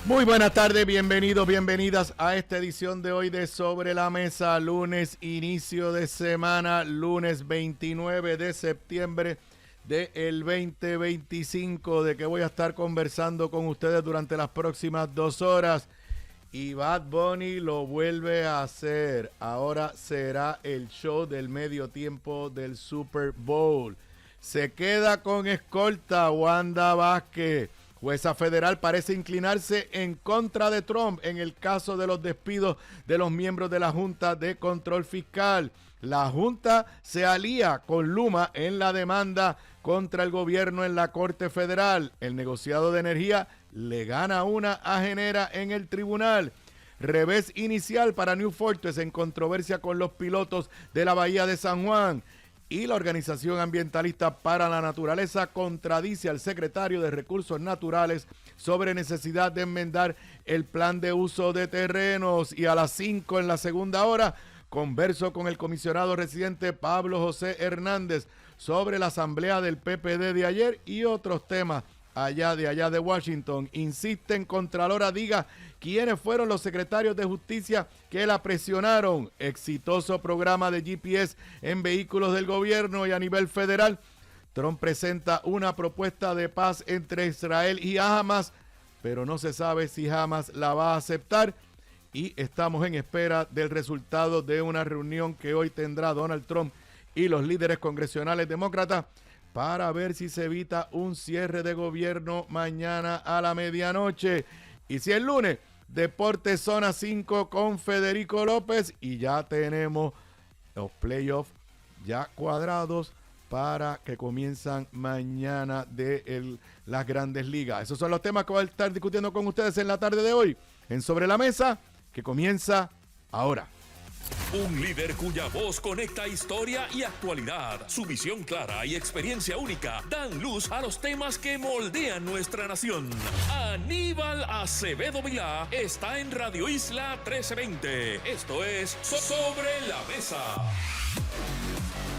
Muy buenas tardes, bienvenidos, bienvenidas a esta edición de hoy de Sobre la Mesa, lunes, inicio de semana, lunes 29 de septiembre del 2025, de que voy a estar conversando con ustedes durante las próximas 2 horas. Y Bad Bunny lo vuelve a hacer, ahora será el show del medio tiempo del Super Bowl. Se queda con escolta Wanda Vázquez. Jueza federal parece inclinarse en contra de Trump en el caso de los despidos de los miembros de la Junta de Control Fiscal. La Junta se alía con Luma en la demanda contra el gobierno en la Corte Federal. El negociado de energía le gana una a Genera en el tribunal. Revés inicial para New Fortress en controversia con los pilotos de la Bahía de San Juan. Y la Organización Ambientalista para la Naturaleza contradice al secretario de Recursos Naturales sobre necesidad de enmendar el plan de uso de terrenos. Y a las 5 en la segunda hora, converso con el comisionado residente Pablo José Hernández sobre la asamblea del PPD de ayer y otros temas allá de Washington. Insisten Contralora diga quiénes fueron los secretarios de justicia que la presionaron. Exitoso programa de GPS en vehículos del gobierno y a nivel federal. Trump presenta una propuesta de paz entre Israel y Hamas, pero no se sabe si Hamas la va a aceptar. Y estamos en espera del resultado de una reunión que hoy tendrá Donald Trump y los líderes congresionales demócratas para ver si se evita un cierre de gobierno mañana a la medianoche. Y si el lunes, Deportes Zona 5 con Federico López, y ya tenemos los playoffs ya cuadrados para que comienzan mañana de las Grandes Ligas. Esos son los temas que voy a estar discutiendo con ustedes en la tarde de hoy en Sobre la Mesa, que comienza ahora. Un líder cuya voz conecta historia y actualidad. Su visión clara y experiencia única dan luz a los temas que moldean nuestra nación. Aníbal Acevedo Vilá está en Radio Isla 1320. Esto es Sobre la Mesa.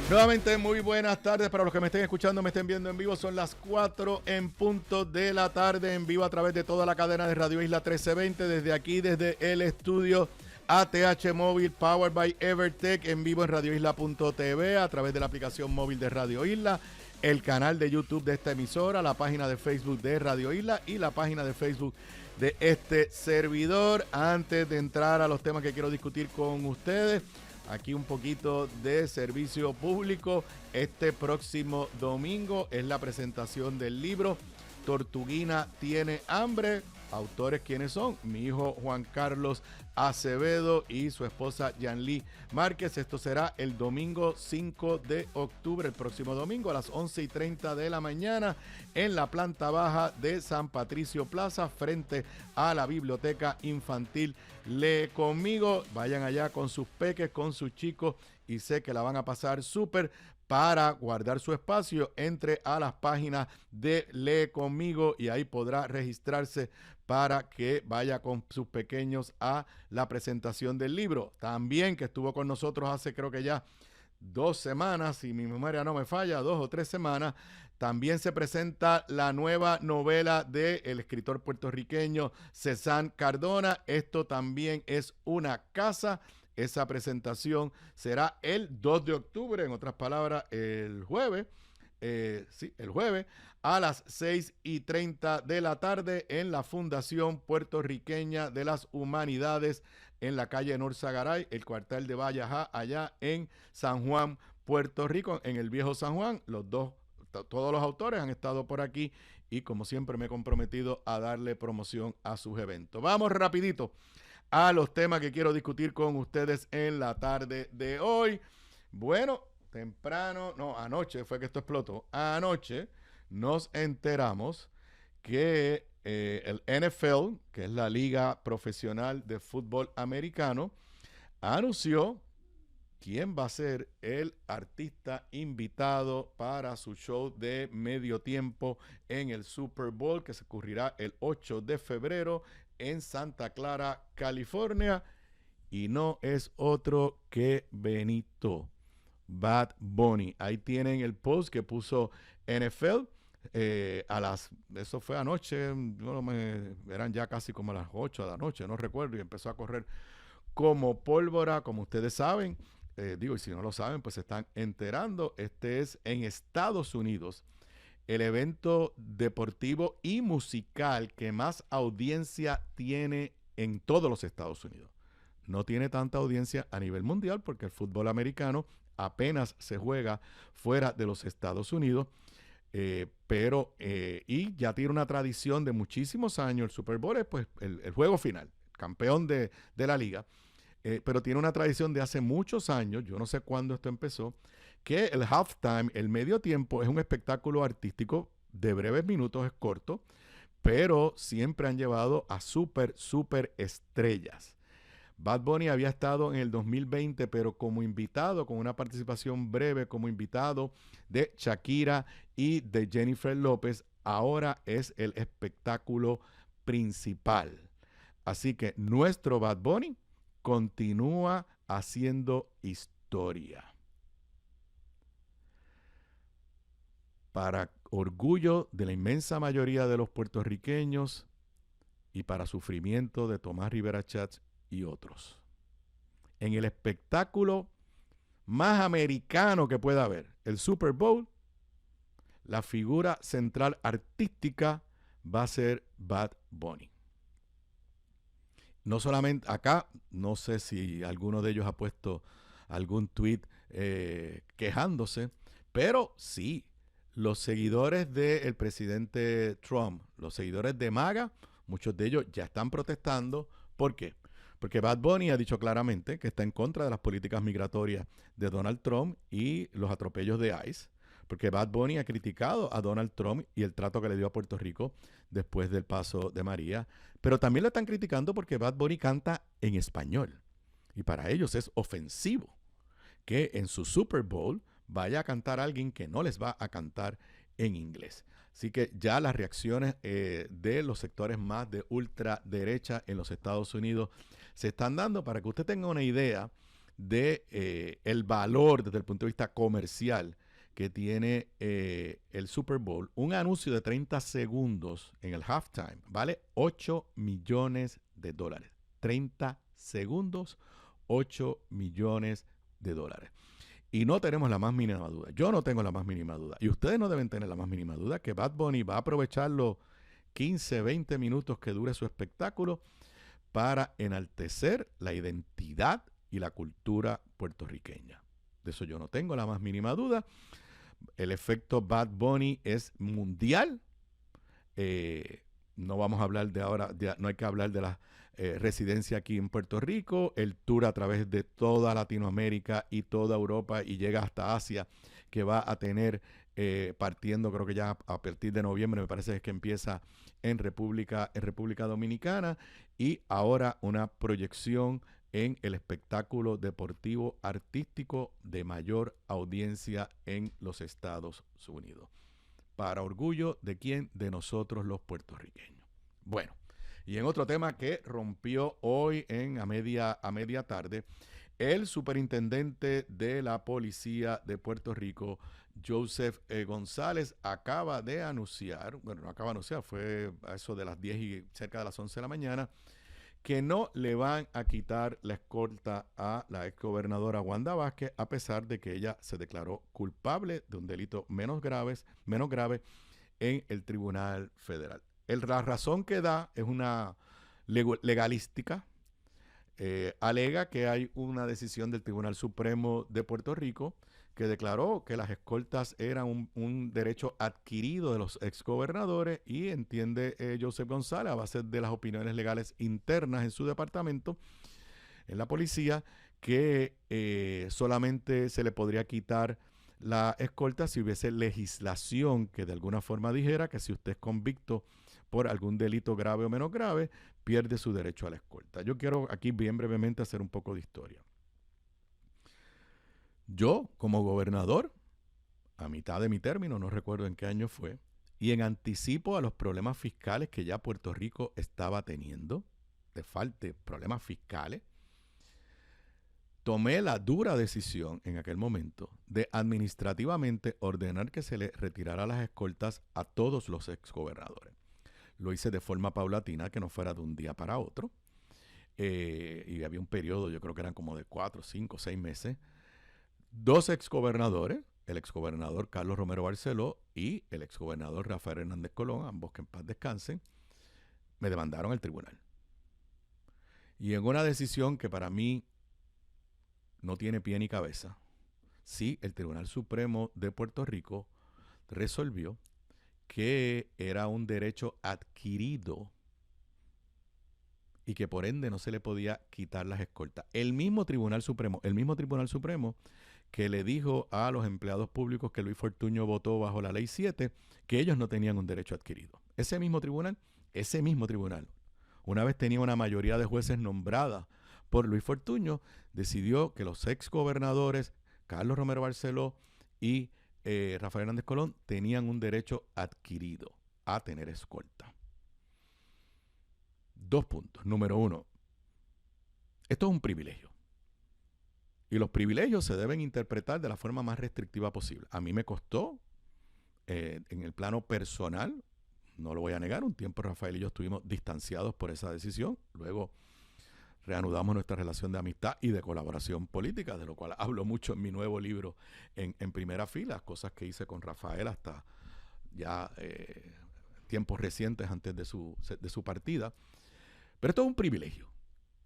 Nuevamente, muy buenas tardes para los que me estén escuchando, me estén viendo en vivo. Son las 4 en punto de la tarde, en vivo a través de toda la cadena de Radio Isla 1320. Desde aquí, desde el estudio ATH Móvil Powered by Evertech, en vivo en radioisla.tv, a través de la aplicación móvil de Radio Isla, el canal de YouTube de esta emisora, la página de Facebook de Radio Isla y la página de Facebook de este servidor. Antes de entrar a los temas que quiero discutir con ustedes, aquí un poquito de servicio público. Este próximo domingo es la presentación del libro Tortuguina tiene hambre. Autores, ¿quiénes son? Mi hijo Juan Carlos Acevedo y su esposa Yanli Márquez. Esto será el domingo 5 de octubre, el próximo domingo a las 11:30 de la mañana en la planta baja de San Patricio Plaza, frente a la Biblioteca Infantil Lee Conmigo. Vayan allá con sus peques, con sus chicos, y sé que la van a pasar súper. Para guardar su espacio, entre a las páginas de Lee Conmigo y ahí podrá registrarse para que vaya con sus pequeños a la presentación del libro. También, que estuvo con nosotros hace creo que ya 2 semanas, si mi memoria no me falla, 2 o 3 semanas, también se presenta la nueva novela del escritor puertorriqueño Cezanne Cardona. Esto también es una casa. Esa presentación será el 2 de octubre, en otras palabras, el jueves, el jueves, a las 6:30 de la tarde en la Fundación Puertorriqueña de las Humanidades, en la calle Norzagaray, el cuartel de Vallajá, allá en San Juan, Puerto Rico, en el viejo San Juan. Todos los autores han estado por aquí y, como siempre, me he comprometido a darle promoción a sus eventos. Vamos rapidito a los temas que quiero discutir con ustedes en la tarde de hoy. Bueno, anoche fue que esto explotó. Anoche nos enteramos que el NFL, que es la Liga Profesional de Fútbol Americano, anunció quién va a ser el artista invitado para su show de medio tiempo en el Super Bowl, que se ocurrirá el 8 de febrero en Santa Clara, California, y no es otro que Benito, Bad Bunny. Ahí tienen el post que puso NFL. Eso fue anoche, eran ya casi como a las 8 de la noche, no recuerdo, y empezó a correr como pólvora, como ustedes saben. Y si no lo saben, pues se están enterando. Este es en Estados Unidos el evento deportivo y musical que más audiencia tiene en todos los Estados Unidos. No tiene tanta audiencia a nivel mundial porque el fútbol americano apenas se juega fuera de los Estados Unidos, y ya tiene una tradición de muchísimos años. El Super Bowl es pues el juego final, campeón de la liga, pero tiene una tradición de hace muchos años, yo no sé cuándo esto empezó, que el halftime, el medio tiempo, es un espectáculo artístico de breves minutos, es corto, pero siempre han llevado a super estrellas. Bad Bunny había estado en el 2020, pero como invitado, con una participación breve como invitado de Shakira y de Jennifer López. Ahora es el espectáculo principal. Así que nuestro Bad Bunny continúa haciendo historia. Para orgullo de la inmensa mayoría de los puertorriqueños y para sufrimiento de Tomás Rivera Chatz y otros. En el espectáculo más americano que pueda haber, el Super Bowl, la figura central artística va a ser Bad Bunny. No solamente acá, no sé si alguno de ellos ha puesto algún tweet quejándose, pero sí, los seguidores del presidente Trump, los seguidores de MAGA, muchos de ellos ya están protestando. ¿Por qué? Porque Bad Bunny ha dicho claramente que está en contra de las políticas migratorias de Donald Trump y los atropellos de ICE. Porque Bad Bunny ha criticado a Donald Trump y el trato que le dio a Puerto Rico después del paso de María. Pero también lo están criticando porque Bad Bunny canta en español. Y para ellos es ofensivo que en su Super Bowl vaya a cantar a alguien que no les va a cantar en inglés. Así que ya las reacciones de los sectores más de ultraderecha en los Estados Unidos se están dando para que usted tenga una idea de el valor desde el punto de vista comercial que tiene el Super Bowl. Un anuncio de 30 segundos en el halftime vale $8 millones. 30 segundos, $8 millones. Y no tenemos la más mínima duda. Yo no tengo la más mínima duda. Y ustedes no deben tener la más mínima duda que Bad Bunny va a aprovechar los 15, 20 minutos que dure su espectáculo para enaltecer la identidad y la cultura puertorriqueña. De eso yo no tengo la más mínima duda. El efecto Bad Bunny es mundial. No vamos a hablar de ahora, no hay que hablar de la residencia aquí en Puerto Rico, el tour a través de toda Latinoamérica y toda Europa y llega hasta Asia, que va a tener partiendo, creo que ya a partir de noviembre, me parece que empieza en República Dominicana, y ahora una proyección en el espectáculo deportivo artístico de mayor audiencia en los Estados Unidos. Para orgullo de quién, de nosotros los puertorriqueños. Bueno, y en otro tema que rompió hoy a media tarde, el superintendente de la policía de Puerto Rico, Joseph González, acaba de anunciar, bueno, no acaba de anunciar, fue a eso de las 10 y cerca de las 11 de la mañana, que no le van a quitar la escolta a la exgobernadora Wanda Vázquez, a pesar de que ella se declaró culpable de un delito menos grave en el Tribunal Federal. La razón que da es una legalística. Alega que hay una decisión del Tribunal Supremo de Puerto Rico que declaró que las escoltas eran un derecho adquirido de los exgobernadores, y entiende Joseph González, a base de las opiniones legales internas en su departamento, en la policía, que solamente se le podría quitar la escolta si hubiese legislación que de alguna forma dijera que si usted es convicto por algún delito grave o menos grave, pierde su derecho a la escolta. Yo quiero aquí bien brevemente hacer un poco de historia. Yo, como gobernador, a mitad de mi término, no recuerdo en qué año fue, y en anticipo a los problemas fiscales que ya Puerto Rico estaba teniendo, de falta de problemas fiscales, tomé la dura decisión en aquel momento de administrativamente ordenar que se le retirara las escoltas a todos los exgobernadores. Lo hice de forma paulatina, que no fuera de un día para otro. Y había un periodo, yo creo que eran como de 4, 5, 6 meses. 2 exgobernadores, el exgobernador Carlos Romero Barceló y el exgobernador Rafael Hernández Colón, ambos que en paz descansen, me demandaron al tribunal. Y en una decisión que para mí no tiene pie ni cabeza, sí, el Tribunal Supremo de Puerto Rico resolvió que era un derecho adquirido y que por ende no se le podía quitar las escoltas. El mismo Tribunal Supremo que le dijo a los empleados públicos que Luis Fortuño votó bajo la Ley 7 que ellos no tenían un derecho adquirido. Ese mismo tribunal, una vez tenía una mayoría de jueces nombrada por Luis Fortuño, decidió que los exgobernadores Carlos Romero Barceló y Rafael Hernández Colón tenían un derecho adquirido a tener escolta. 2 puntos. Número 1, esto es un privilegio. Y los privilegios se deben interpretar de la forma más restrictiva posible. A mí me costó, en el plano personal, no lo voy a negar, un tiempo Rafael y yo estuvimos distanciados por esa decisión. Luego reanudamos nuestra relación de amistad y de colaboración política, de lo cual hablo mucho en mi nuevo libro en Primera Fila, cosas que hice con Rafael hasta ya tiempos recientes antes de su partida. Pero esto es un privilegio.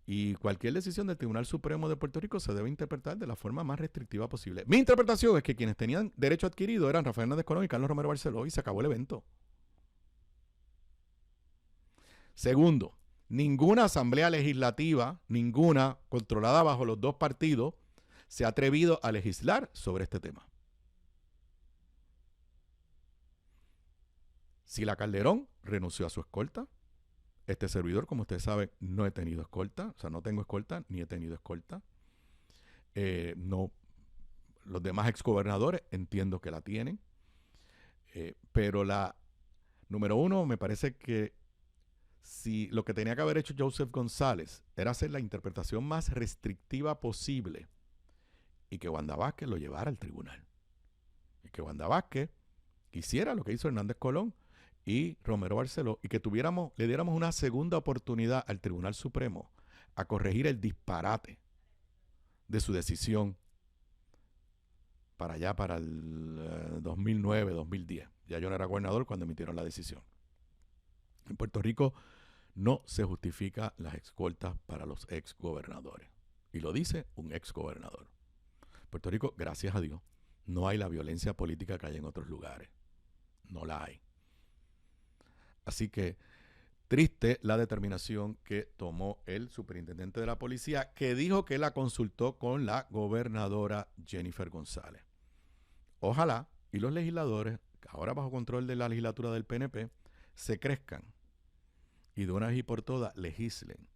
Y cualquier decisión del Tribunal Supremo de Puerto Rico se debe interpretar de la forma más restrictiva posible. Mi interpretación es que quienes tenían derecho adquirido eran Rafael Hernández Colón y Carlos Romero Barceló y se acabó el evento. Segundo, ninguna asamblea legislativa, ninguna controlada bajo los 2 partidos, se ha atrevido a legislar sobre este tema. Sila Calderón renunció a su escolta. Este servidor, como ustedes saben, no he tenido escolta. O sea, no tengo escolta, ni he tenido escolta. No, los demás exgobernadores entiendo que la tienen. Pero número 1, me parece que si lo que tenía que haber hecho Joseph González era hacer la interpretación más restrictiva posible y que Wanda Vázquez lo llevara al tribunal. Y que Wanda Vázquez hiciera lo que hizo Hernández Colón y Romero Barceló y que le diéramos una segunda oportunidad al Tribunal Supremo a corregir el disparate de su decisión para allá, para el 2009, 2010. Ya yo no era gobernador cuando emitieron la decisión. En Puerto Rico no se justifica las escoltas para los exgobernadores. Y lo dice un exgobernador. En Puerto Rico, gracias a Dios, no hay la violencia política que hay en otros lugares. No la hay. Así que triste la determinación que tomó el superintendente de la policía, que dijo que la consultó con la gobernadora Jennifer González. Ojalá y los legisladores, ahora bajo control de la legislatura del PNP, se crezcan y de una vez y por todas legislen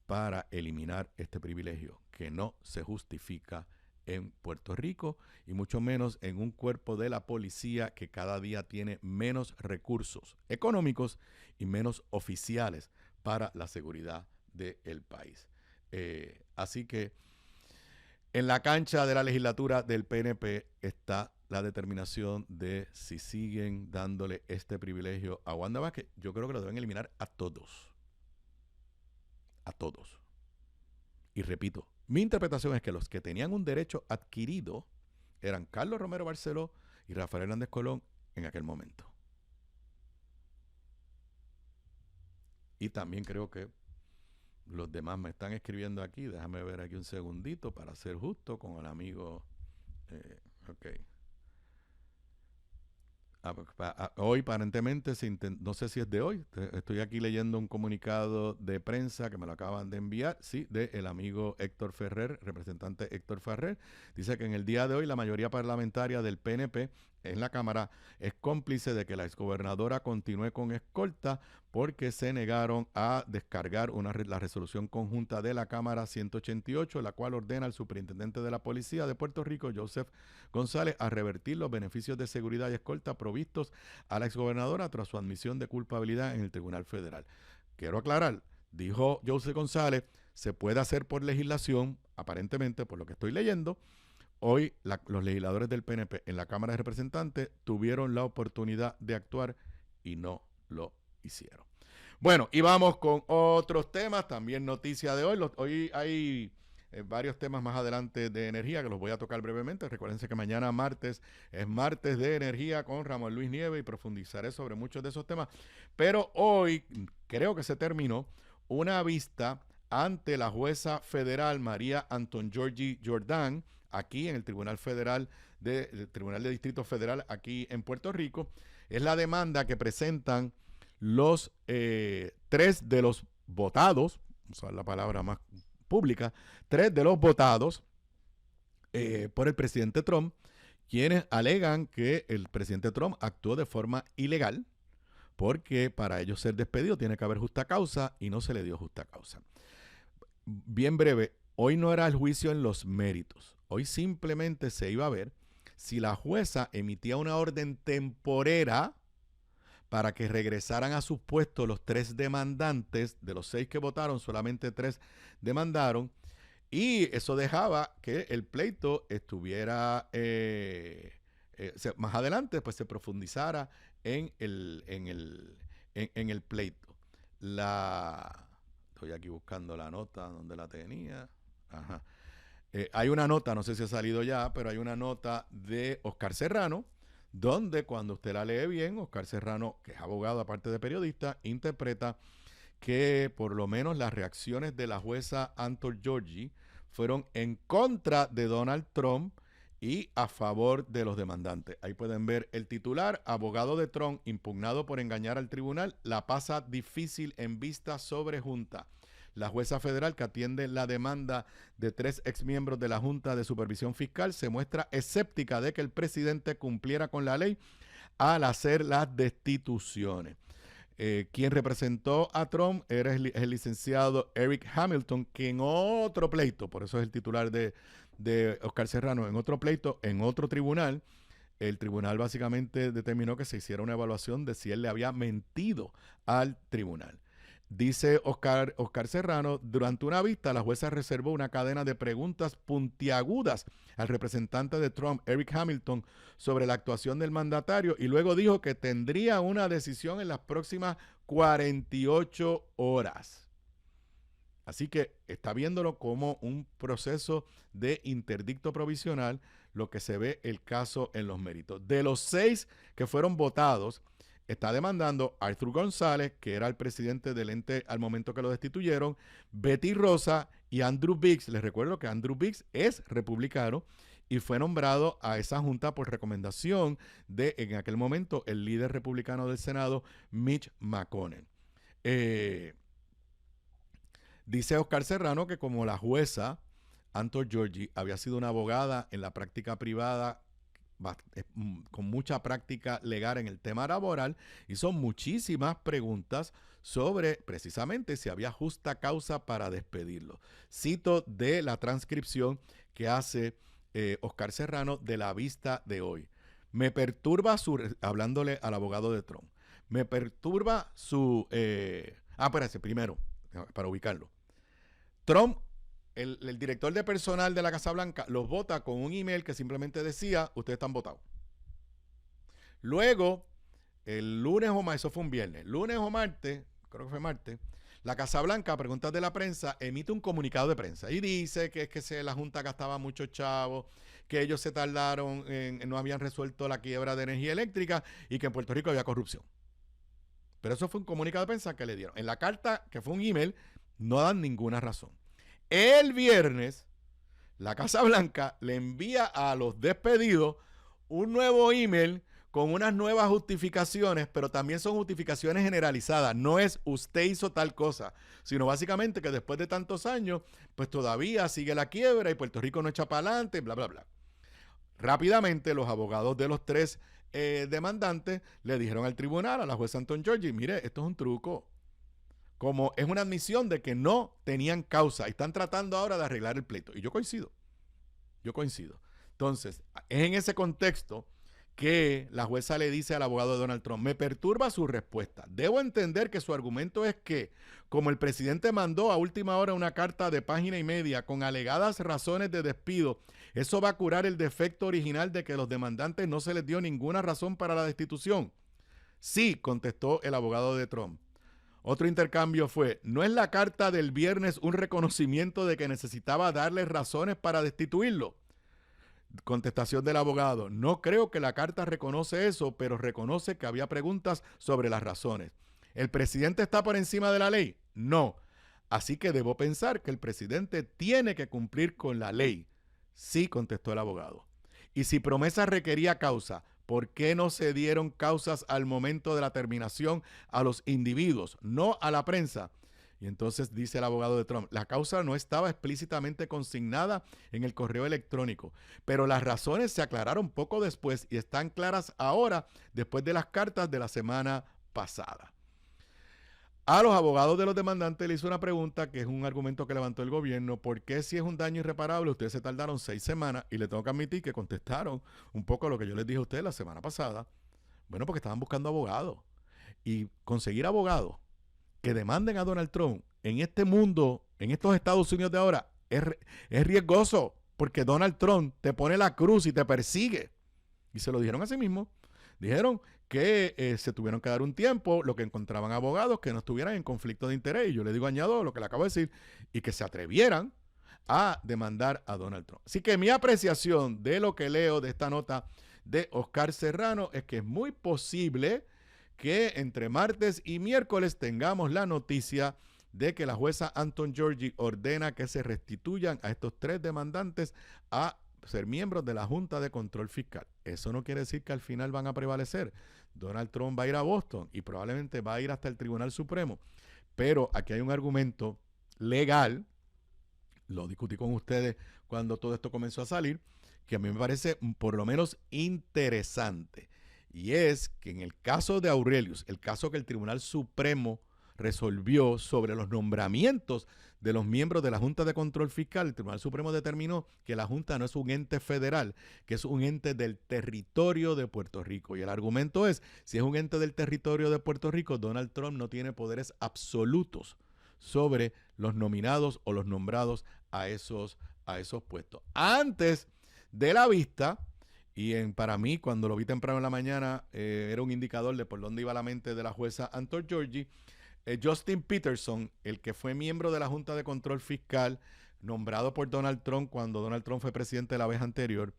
para eliminar este privilegio que no se justifica en Puerto Rico y mucho menos en un cuerpo de la policía que cada día tiene menos recursos económicos y menos oficiales para la seguridad del país. Así que en la cancha de la legislatura del PNP está la determinación de si siguen dándole este privilegio a Wanda Vázquez. Yo creo que lo deben eliminar a todos. A todos. Y repito, mi interpretación es que los que tenían un derecho adquirido eran Carlos Romero Barceló y Rafael Hernández Colón en aquel momento. Y también creo que los demás me están escribiendo aquí. Déjame ver aquí un segundito para ser justo con el amigo. Ok. Hoy aparentemente, no sé si es de hoy, estoy aquí leyendo un comunicado de prensa que me lo acaban de enviar, sí, del amigo Héctor Ferrer, representante Héctor Ferrer. Dice que en el día de hoy la mayoría parlamentaria del PNP en la Cámara es cómplice de que la exgobernadora continúe con escolta porque se negaron a descargar la resolución conjunta de la Cámara 188, la cual ordena al superintendente de la Policía de Puerto Rico, Joseph González, a revertir los beneficios de seguridad y escolta provistos a la exgobernadora tras su admisión de culpabilidad en el Tribunal Federal. Quiero aclarar, dijo Joseph González, se puede hacer por legislación, aparentemente, por lo que estoy leyendo, hoy los legisladores del PNP en la Cámara de Representantes tuvieron la oportunidad de actuar y no lo hicieron. Bueno, y vamos con otros temas, también noticia de hoy. Hoy hay varios temas más adelante de energía que los voy a tocar brevemente. Recuérdense que mañana martes es martes de energía con Ramón Luis Nieves y profundizaré sobre muchos de esos temas. Pero hoy creo que se terminó una vista ante la jueza federal María Antongiorgi Jordán, aquí en el Tribunal de Distrito Federal aquí en Puerto Rico. Es la demanda que presentan los 3 de los votados, usar la palabra más pública, 3 de los votados por el presidente Trump, quienes alegan que el presidente Trump actuó de forma ilegal, porque para ellos ser despedido tiene que haber justa causa y no se le dio justa causa. Bien breve, hoy no era el juicio en los méritos, hoy simplemente se iba a ver si la jueza emitía una orden temporera para que regresaran a sus puestos los 3 demandantes. De los 6 que votaron, solamente 3 demandaron, y eso dejaba que el pleito estuviera más adelante, pues se profundizara en el pleito. Estoy aquí buscando la nota donde la tenía. Ajá. Hay una nota, no sé si ha salido ya, pero hay una nota de Oscar Serrano, donde cuando usted la lee bien, Oscar Serrano, que es abogado aparte de periodista, interpreta que por lo menos las reacciones de la jueza Antongiorgi fueron en contra de Donald Trump y a favor de los demandantes. Ahí pueden ver el titular: abogado de Trump impugnado por engañar al tribunal, la pasa difícil en vista sobre junta. La jueza federal que atiende la demanda de 3 exmiembros de la Junta de Supervisión Fiscal se muestra escéptica de que el presidente cumpliera con la ley al hacer las destituciones. Quien representó a Trump era el licenciado Eric Hamilton, que en otro pleito, por eso es el titular de Oscar Serrano, en otro pleito, en otro tribunal, el tribunal básicamente determinó que se hiciera una evaluación de si él le había mentido al tribunal. Dice Oscar Serrano: durante una vista, la jueza reservó una cadena de preguntas puntiagudas al representante de Trump, Eric Hamilton, sobre la actuación del mandatario, y luego dijo que tendría una decisión en las próximas 48 horas. Así que está viéndolo como un proceso de interdicto provisional, lo que se ve el caso en los méritos. De los 6 que fueron votados, está demandando Arthur González, que era el presidente del ente al momento que lo destituyeron, Betty Rosa y Andrew Biggs. Les recuerdo que Andrew Biggs es republicano y fue nombrado a esa junta por recomendación de, en aquel momento, el líder republicano del Senado, Mitch McConnell. Dice Oscar Serrano que como la jueza Antongiorgi había sido una abogada en la práctica privada con mucha práctica legal en el tema laboral, hizo muchísimas preguntas sobre precisamente si había justa causa para despedirlo. Cito de la transcripción que hace Oscar Serrano de la vista de hoy. Me perturba hablándole al abogado de Trump, me perturba espérate, primero, para ubicarlo. Trump, el director de personal de la Casa Blanca, los vota con un email que simplemente decía: ustedes están votados. Luego, el lunes o martes, eso fue un viernes, lunes o martes, creo que fue martes, la Casa Blanca, a preguntas de la prensa, emite un comunicado de prensa y dice que es que la Junta gastaba mucho chavo, que ellos se tardaron, no habían resuelto la quiebra de energía eléctrica y que en Puerto Rico había corrupción. Pero eso fue un comunicado de prensa que le dieron. En la carta, que fue un email, no dan ninguna razón. El viernes, la Casa Blanca le envía a los despedidos un nuevo email con unas nuevas justificaciones, pero también son justificaciones generalizadas. No es usted hizo tal cosa, sino básicamente que después de tantos años, pues todavía sigue la quiebra y Puerto Rico no echa para adelante, bla, bla, bla. Rápidamente, los abogados de los 3 demandantes le dijeron al tribunal, a la jueza Antongiorgi: mire, esto es un truco. Como es una admisión de que no tenían causa y están tratando ahora de arreglar el pleito. Y yo coincido. Entonces, es en ese contexto que la jueza le dice al abogado de Donald Trump, me perturba su respuesta. Debo entender que su argumento es que, como el presidente mandó a última hora una carta de página y media con alegadas razones de despido, eso va a curar el defecto original de que los demandantes no se les dio ninguna razón para la destitución. Sí, contestó el abogado de Trump. Otro intercambio fue, ¿no es la carta del viernes un reconocimiento de que necesitaba darles razones para destituirlo? Contestación del abogado, no creo que la carta reconoce eso, pero reconoce que había preguntas sobre las razones. ¿El presidente está por encima de la ley? No. Así que debo pensar que el presidente tiene que cumplir con la ley. Sí, contestó el abogado. Y si promesa requería causa, ¿por qué no se dieron causas al momento de la terminación a los individuos, no a la prensa? Y entonces dice el abogado de Trump, la causa no estaba explícitamente consignada en el correo electrónico, pero las razones se aclararon poco después y están claras ahora después de las cartas de la semana pasada. A los abogados de los demandantes le hizo una pregunta que es un argumento que levantó el gobierno. ¿Por qué si es un daño irreparable ustedes se tardaron 6 semanas? Y le tengo que admitir que contestaron un poco lo que yo les dije a ustedes la semana pasada. Bueno, porque estaban buscando abogados. Y conseguir abogados que demanden a Donald Trump en este mundo, en estos Estados Unidos de ahora, es riesgoso. Porque Donald Trump te pone la cruz y te persigue. Y se lo dijeron a sí mismo. Dijeron que se tuvieron que dar un tiempo, lo que encontraban abogados que no estuvieran en conflicto de interés. Y yo le digo, añado lo que le acabo de decir, y que se atrevieran a demandar a Donald Trump. Así que mi apreciación de lo que leo de esta nota de Oscar Serrano es que es muy posible que entre martes y miércoles tengamos la noticia de que la jueza Anton Georgi ordena que se restituyan a estos 3 demandantes a ser miembros de la Junta de Control Fiscal. Eso no quiere decir que al final van a prevalecer. Donald Trump va a ir a Boston y probablemente va a ir hasta el Tribunal Supremo. Pero aquí hay un argumento legal, lo discutí con ustedes cuando todo esto comenzó a salir, que a mí me parece por lo menos interesante. Y es que en el caso de Aurelius, el caso que el Tribunal Supremo resolvió sobre los nombramientos de los miembros de la Junta de Control Fiscal, el Tribunal Supremo determinó que la Junta no es un ente federal, que es un ente del territorio de Puerto Rico. Y el argumento es, si es un ente del territorio de Puerto Rico, Donald Trump no tiene poderes absolutos sobre los nominados o los nombrados a esos puestos. Antes de la vista, y para mí, cuando lo vi temprano en la mañana, era un indicador de por dónde iba la mente de la jueza Anton Georgi. Justin Peterson, el que fue miembro de la Junta de Control Fiscal, nombrado por Donald Trump cuando Donald Trump fue presidente la vez anterior,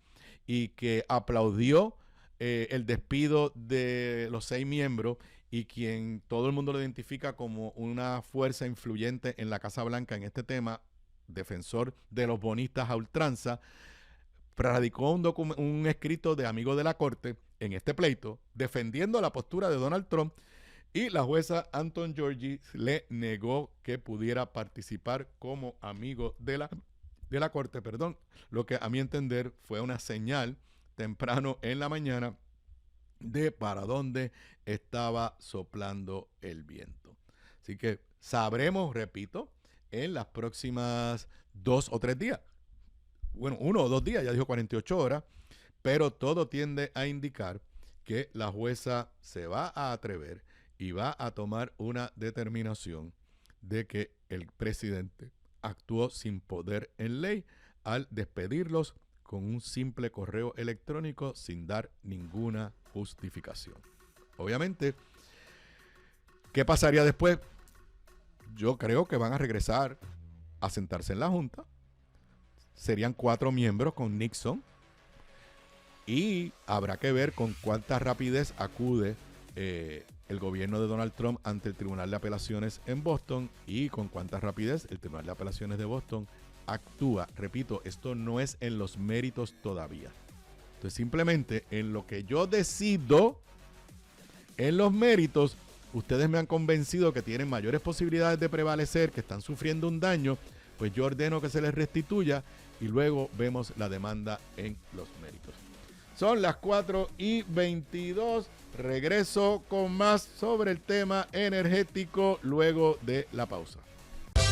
y que aplaudió el despido de los 6 miembros, y quien todo el mundo lo identifica como una fuerza influyente en la Casa Blanca en este tema, defensor de los bonistas a ultranza, radicó un escrito de amigo de la Corte en este pleito, defendiendo la postura de Donald Trump, y la jueza Anton Georgi le negó que pudiera participar como amigo de la Corte, lo que a mi entender fue una señal temprano en la mañana de para dónde estaba soplando el viento. Así que sabremos, repito, en las próximas 2 o 3 días. Bueno, 1 o 2 días, ya dijo 48 horas, pero todo tiende a indicar que la jueza se va a atrever y va a tomar una determinación de que el presidente actuó sin poder en ley al despedirlos con un simple correo electrónico sin dar ninguna justificación. Obviamente, ¿qué pasaría después? Yo creo que van a regresar a sentarse en la Junta. Serían 4 miembros con Nixon y habrá que ver con cuánta rapidez acude el gobierno de Donald Trump ante el Tribunal de Apelaciones en Boston y con cuánta rapidez el Tribunal de Apelaciones de Boston actúa. Repito, esto no es en los méritos todavía. Entonces, simplemente en lo que yo decido, en los méritos, ustedes me han convencido que tienen mayores posibilidades de prevalecer, que están sufriendo un daño, pues yo ordeno que se les restituya y luego vemos la demanda en los méritos. Son las 4:22. Regreso con más sobre el tema energético luego de la pausa.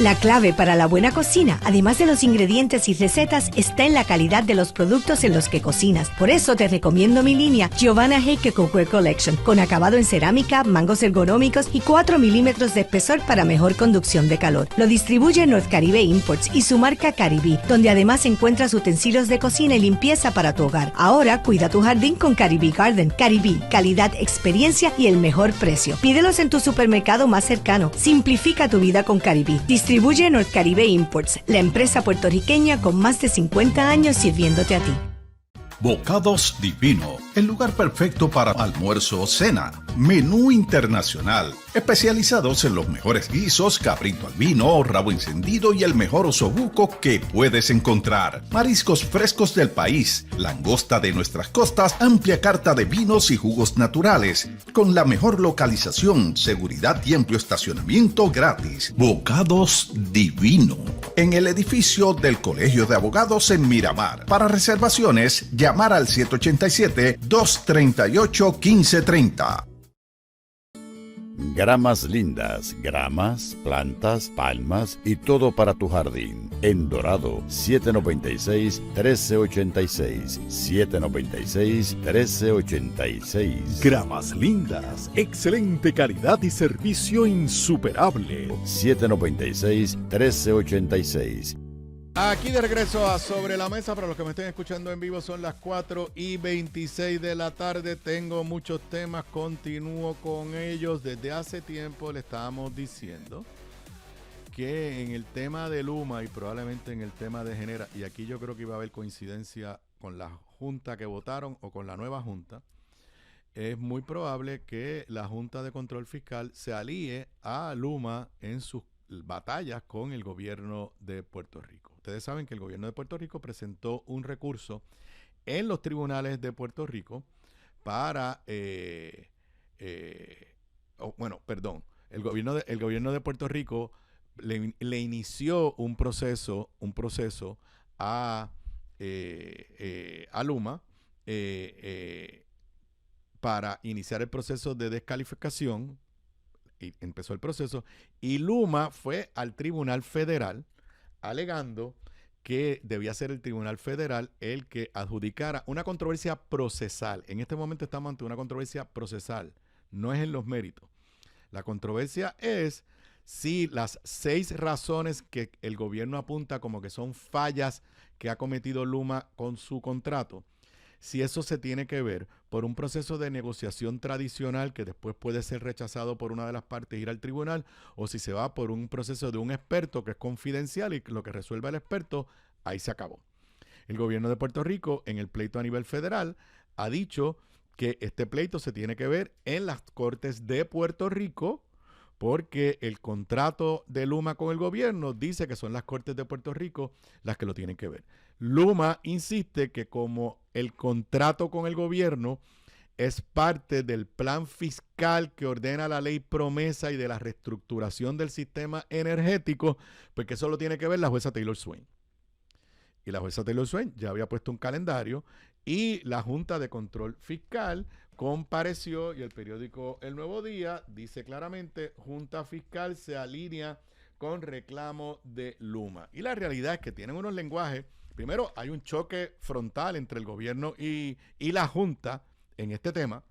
La clave para la buena cocina, además de los ingredientes y recetas, está en la calidad de los productos en los que cocinas. Por eso te recomiendo mi línea Giovanna Heike Cookware Collection, con acabado en cerámica, mangos ergonómicos y 4 milímetros de espesor para mejor conducción de calor. Lo distribuye North Caribe Imports y su marca Caribí, donde además encuentras utensilios de cocina y limpieza para tu hogar. Ahora cuida tu jardín con Caribí Garden. Caribí, calidad, experiencia y el mejor precio. Pídelos en tu supermercado más cercano. Simplifica tu vida con Caribí. Distribuye North Caribe Imports, la empresa puertorriqueña con más de 50 años sirviéndote a ti. Bocados Divino, el lugar perfecto para almuerzo o cena. Menú internacional, especializados en los mejores guisos, cabrito al vino, rabo encendido y el mejor osobuco que puedes encontrar. Mariscos frescos del país, langosta de nuestras costas, amplia carta de vinos y jugos naturales, con la mejor localización, seguridad y amplio estacionamiento gratis. Bocados Divino, en el edificio del Colegio de Abogados en Miramar. Para reservaciones, llamar al 787-238-1530. Gramas lindas, gramas, plantas, palmas y todo para tu jardín. En Dorado, 796-1386. 796-1386. Gramas lindas, excelente calidad y servicio insuperable. 796-1386. Aquí de regreso a Sobre la Mesa. Para los que me estén escuchando en vivo, son las 4:26 de la tarde. Tengo muchos temas, continúo con ellos. Desde hace tiempo le estábamos diciendo que en el tema de Luma y probablemente en el tema de Genera, y aquí yo creo que iba a haber coincidencia con la junta que votaron o con la nueva junta, es muy probable que la Junta de Control Fiscal se alíe a Luma en sus batallas con el gobierno de Puerto Rico. Ustedes saben que el gobierno de Puerto Rico presentó un recurso en los tribunales de Puerto Rico para, el gobierno de Puerto Rico le inició un proceso a Luma para iniciar el proceso de descalificación. Y empezó el proceso y Luma fue al Tribunal Federal alegando que debía ser el Tribunal Federal el que adjudicara una controversia procesal. En este momento estamos ante una controversia procesal, no es en los méritos. La controversia es si las 6 razones que el gobierno apunta como que son fallas que ha cometido Luma con su contrato, si eso se tiene que ver por un proceso de negociación tradicional que después puede ser rechazado por una de las partes e ir al tribunal, o si se va por un proceso de un experto que es confidencial y lo que resuelva el experto, ahí se acabó. El gobierno de Puerto Rico, en el pleito a nivel federal, ha dicho que este pleito se tiene que ver en las Cortes de Puerto Rico, porque el contrato de Luma con el gobierno dice que son las Cortes de Puerto Rico las que lo tienen que ver. Luma insiste que como el contrato con el gobierno es parte del plan fiscal que ordena la ley promesa y de la reestructuración del sistema energético, pues que eso lo tiene que ver la jueza Taylor Swain. Y la jueza Taylor Swain ya había puesto un calendario y la Junta de Control Fiscal compareció y el periódico El Nuevo Día dice claramente: Junta Fiscal se alinea con reclamo de Luma. Y la realidad es que tienen unos lenguajes. Primero, hay un choque frontal entre el gobierno y la Junta en este tema.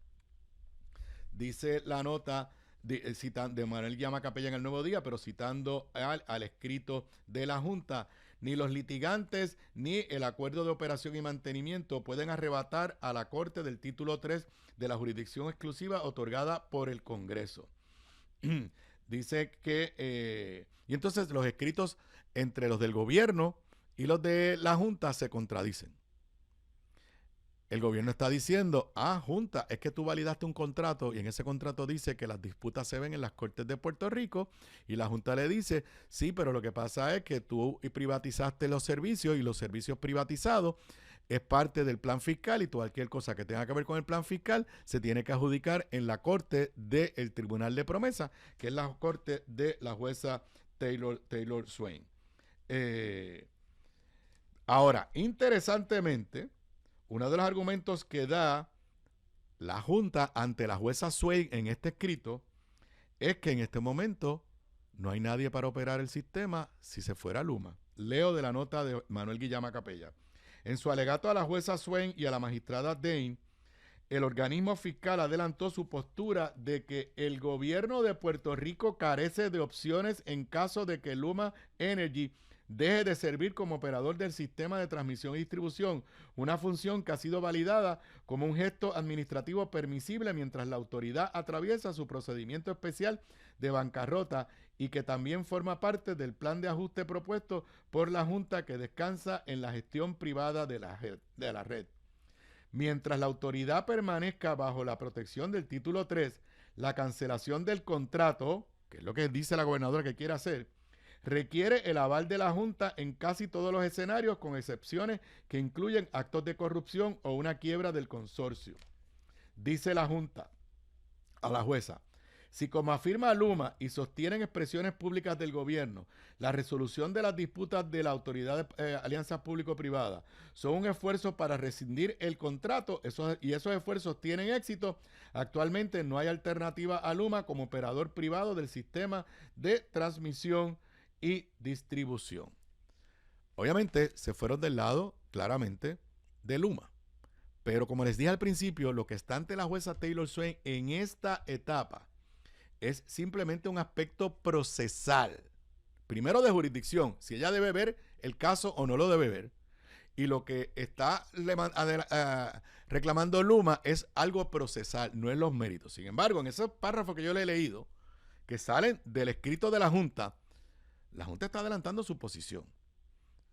Dice la nota de Manuel Llama Capella en El Nuevo Día, pero citando al escrito de la Junta: ni los litigantes ni el acuerdo de operación y mantenimiento pueden arrebatar a la Corte del título 3 de la jurisdicción exclusiva otorgada por el Congreso. Dice que, y entonces los escritos entre los del gobierno y los de la Junta se contradicen. El gobierno está diciendo: Junta, es que tú validaste un contrato y en ese contrato dice que las disputas se ven en las Cortes de Puerto Rico, y la Junta le dice: sí, pero lo que pasa es que tú privatizaste los servicios y los servicios privatizados es parte del plan fiscal y cualquier cosa que tenga que ver con el plan fiscal se tiene que adjudicar en la Corte del Tribunal de Promesa, que es la Corte de la jueza Taylor Swain. Ahora, interesantemente, uno de los argumentos que da la Junta ante la jueza Swain en este escrito es que en este momento no hay nadie para operar el sistema si se fuera Luma. Leo de la nota de Manuel Guillama Capella. En su alegato a la jueza Swain y a la magistrada Dane, el organismo fiscal adelantó su postura de que el gobierno de Puerto Rico carece de opciones en caso de que Luma Energy deje de servir como operador del sistema de transmisión y distribución, una función que ha sido validada como un gesto administrativo permisible mientras la autoridad atraviesa su procedimiento especial de bancarrota y que también forma parte del plan de ajuste propuesto por la Junta que descansa en la gestión privada de la red. Mientras la autoridad permanezca bajo la protección del título 3, la cancelación del contrato, que es lo que dice la gobernadora que quiere hacer, requiere el aval de la Junta en casi todos los escenarios, con excepciones que incluyen actos de corrupción o una quiebra del consorcio. Dice la Junta a la jueza: si, como afirma Luma y sostienen expresiones públicas del gobierno, la resolución de las disputas de la Autoridad de Alianzas Público-Privadas son un esfuerzo para rescindir el contrato y esos esfuerzos tienen éxito, actualmente no hay alternativa a Luma como operador privado del sistema de transmisión y distribución. Obviamente se fueron del lado, claramente, de Luma. Pero como les dije al principio, lo que está ante la jueza Taylor Swain en esta etapa es simplemente un aspecto procesal. Primero de jurisdicción, si ella debe ver el caso o no lo debe ver. Y lo que está reclamando Luma es algo procesal, no es los méritos. Sin embargo, en esos párrafos que yo le he leído, que salen del escrito de la Junta está adelantando su posición.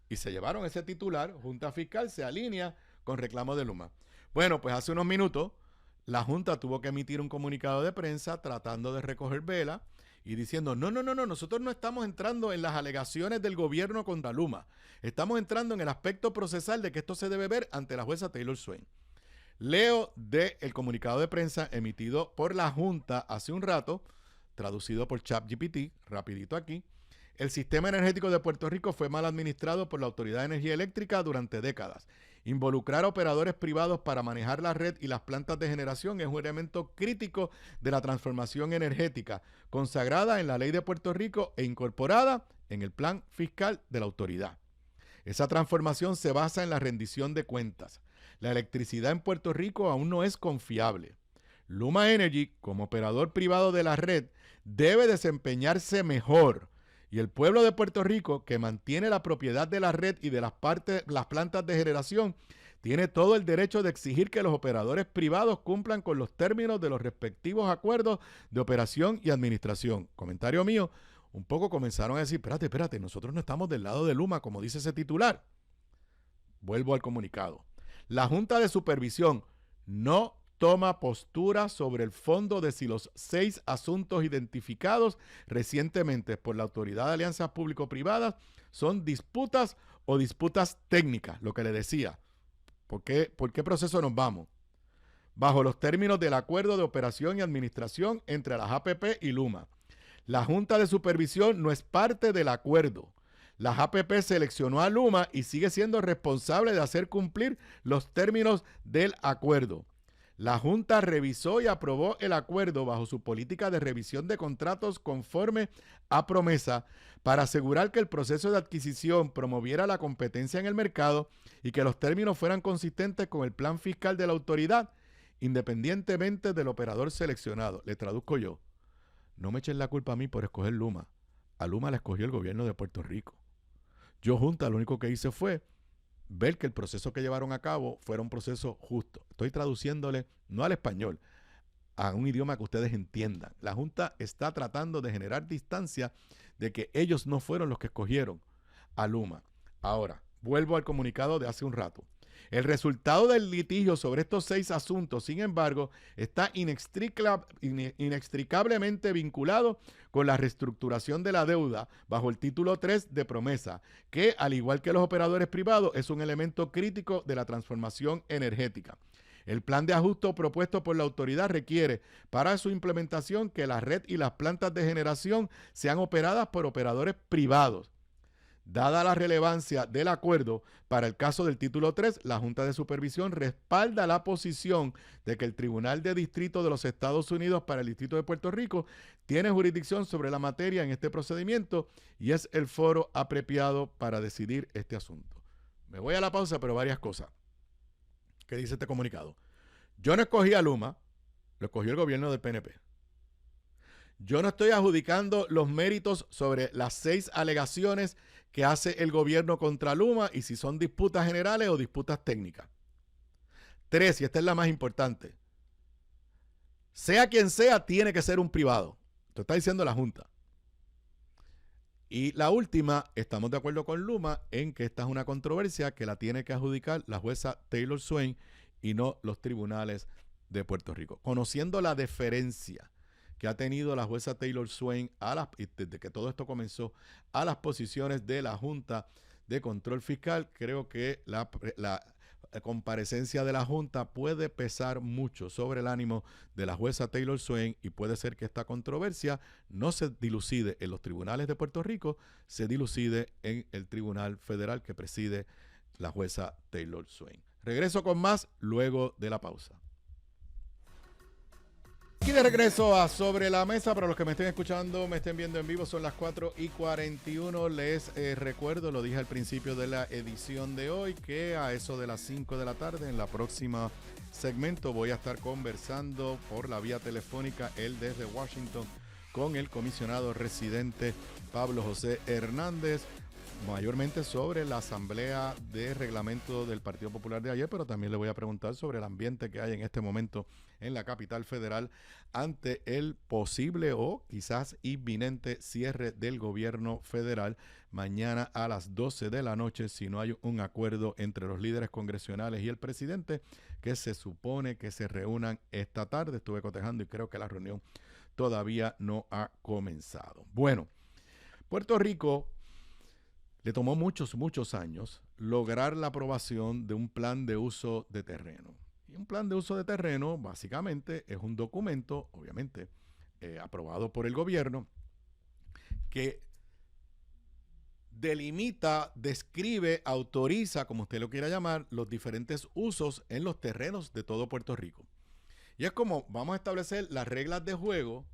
Y se llevaron ese titular: Junta Fiscal se alinea con reclamo de Luma. Bueno, pues hace unos minutos la Junta tuvo que emitir un comunicado de prensa tratando de recoger vela y diciendo: no, nosotros no estamos entrando en las alegaciones del gobierno contra Luma. Estamos entrando en el aspecto procesal de que esto se debe ver ante la jueza Taylor Swain. Leo del comunicado de prensa emitido por la Junta hace un rato, traducido por ChatGPT, rapidito aquí. El sistema energético de Puerto Rico fue mal administrado por la Autoridad de Energía Eléctrica durante décadas. Involucrar a operadores privados para manejar la red y las plantas de generación es un elemento crítico de la transformación energética, consagrada en la Ley de Puerto Rico e incorporada en el plan fiscal de la autoridad. Esa transformación se basa en la rendición de cuentas. La electricidad en Puerto Rico aún no es confiable. Luma Energy, como operador privado de la red, debe desempeñarse mejor. Y el pueblo de Puerto Rico, que mantiene la propiedad de la red y de las plantas de generación, tiene todo el derecho de exigir que los operadores privados cumplan con los términos de los respectivos acuerdos de operación y administración. Comentario mío, un poco comenzaron a decir: espérate, nosotros no estamos del lado de Luma, como dice ese titular. Vuelvo al comunicado. La Junta de Supervisión no toma postura sobre el fondo de si los 6 asuntos identificados recientemente por la Autoridad de Alianzas Público-Privadas son disputas o disputas técnicas, lo que le decía. ¿Por qué proceso nos vamos? Bajo los términos del Acuerdo de Operación y Administración entre las APP y Luma. La Junta de Supervisión no es parte del acuerdo. La APP seleccionó a Luma y sigue siendo responsable de hacer cumplir los términos del acuerdo. La Junta revisó y aprobó el acuerdo bajo su política de revisión de contratos conforme a promesa para asegurar que el proceso de adquisición promoviera la competencia en el mercado y que los términos fueran consistentes con el plan fiscal de la autoridad, independientemente del operador seleccionado. Le traduzco yo: no me echen la culpa a mí por escoger Luma. A Luma la escogió el gobierno de Puerto Rico. Yo, Junta, lo único que hice fue ver que el proceso que llevaron a cabo fuera un proceso justo. Estoy traduciéndole no al español, a un idioma que ustedes entiendan. La Junta está tratando de generar distancia de que ellos no fueron los que escogieron a Luma. Ahora, vuelvo al comunicado de hace un rato. El resultado del litigio sobre estos 6 asuntos, sin embargo, está inextricablemente vinculado con la reestructuración de la deuda bajo el título 3 de promesa, que, al igual que los operadores privados, es un elemento crítico de la transformación energética. El plan de ajuste propuesto por la autoridad requiere para su implementación que la red y las plantas de generación sean operadas por operadores privados. Dada la relevancia del acuerdo para el caso del título 3, la Junta de Supervisión respalda la posición de que el Tribunal de Distrito de los Estados Unidos para el Distrito de Puerto Rico tiene jurisdicción sobre la materia en este procedimiento y es el foro apropiado para decidir este asunto. Me voy a la pausa, pero varias cosas. ¿Qué dice este comunicado? Yo no escogí a Luma, lo escogió el gobierno del PNP. Yo no estoy adjudicando los méritos sobre las 6 alegaciones que hace el gobierno contra Luma y si son disputas generales o disputas técnicas. 3, y esta es la más importante. Sea quien sea, tiene que ser un privado. Esto está diciendo la Junta. Y la última, estamos de acuerdo con Luma en que esta es una controversia que la tiene que adjudicar la jueza Taylor Swain y no los tribunales de Puerto Rico. Conociendo la deferencia que ha tenido la jueza Taylor Swain desde que todo esto comenzó a las posiciones de la Junta de Control Fiscal, creo que la comparecencia de la Junta puede pesar mucho sobre el ánimo de la jueza Taylor Swain y puede ser que esta controversia no se dilucide en los tribunales de Puerto Rico, se dilucide en el Tribunal Federal que preside la jueza Taylor Swain. Regreso con más luego de la pausa. Y de regreso a Sobre la Mesa, para los que me estén escuchando, me estén viendo en vivo, son las 4:41. Les recuerdo, lo dije al principio de la edición de hoy, que a eso de las 5 de la tarde, en la próxima segmento, voy a estar conversando por la vía telefónica, él desde Washington, con el comisionado residente Pablo José Hernández, mayormente sobre la asamblea de reglamento del Partido Popular de ayer, pero también le voy a preguntar sobre el ambiente que hay en este momento en la capital federal ante el posible o quizás inminente cierre del gobierno federal mañana a las 12 de la noche si no hay un acuerdo entre los líderes congresionales y el presidente, que se supone que se reúnan esta tarde. Estuve cotejando y creo que la reunión todavía no ha comenzado. Bueno, Puerto Rico le tomó muchos años lograr la aprobación de un plan de uso de terreno. Y un plan de uso de terreno básicamente es un documento, obviamente, aprobado por el gobierno, que delimita, describe, autoriza, como usted lo quiera llamar, los diferentes usos en los terrenos de todo Puerto Rico. Y es como vamos a establecer las reglas de juego,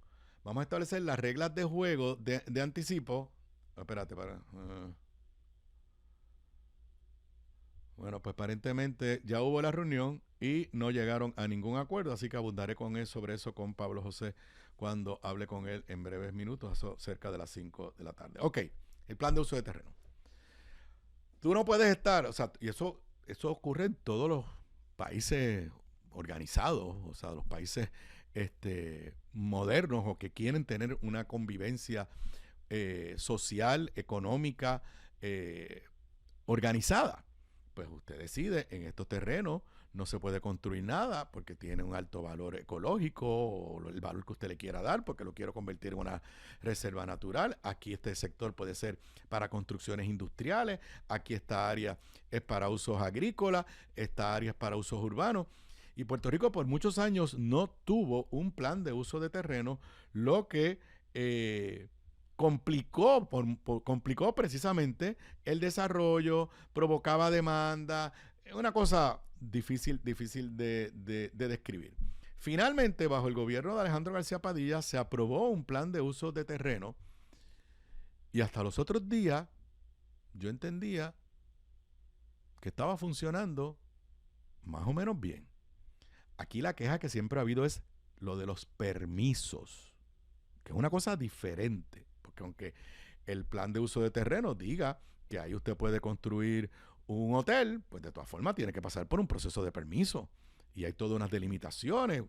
de anticipo. Espérate, bueno, pues aparentemente ya hubo la reunión y no llegaron a ningún acuerdo, así que abundaré sobre eso con Pablo José cuando hable con él en breves minutos, eso cerca de las 5 de la tarde. Ok, el plan de uso de terreno. Tú no puedes estar, o sea, y eso ocurre en todos los países organizados, o sea, los países modernos o que quieren tener una convivencia social, económica, organizada. Pues usted decide, en estos terrenos no se puede construir nada porque tiene un alto valor ecológico o el valor que usted le quiera dar porque lo quiero convertir en una reserva natural. Aquí este sector puede ser para construcciones industriales, aquí esta área es para usos agrícolas, esta área es para usos urbanos. Y Puerto Rico por muchos años no tuvo un plan de uso de terreno, lo que complicó precisamente el desarrollo, provocaba demanda, una cosa difícil de describir. Finalmente, bajo el gobierno de Alejandro García Padilla, se aprobó un plan de uso de terreno y hasta los otros días yo entendía que estaba funcionando más o menos bien. Aquí la queja que siempre ha habido es lo de los permisos, que es una cosa diferente. Porque aunque el plan de uso de terreno diga que ahí usted puede construir un hotel, pues de todas formas tiene que pasar por un proceso de permiso. Y hay todas unas delimitaciones.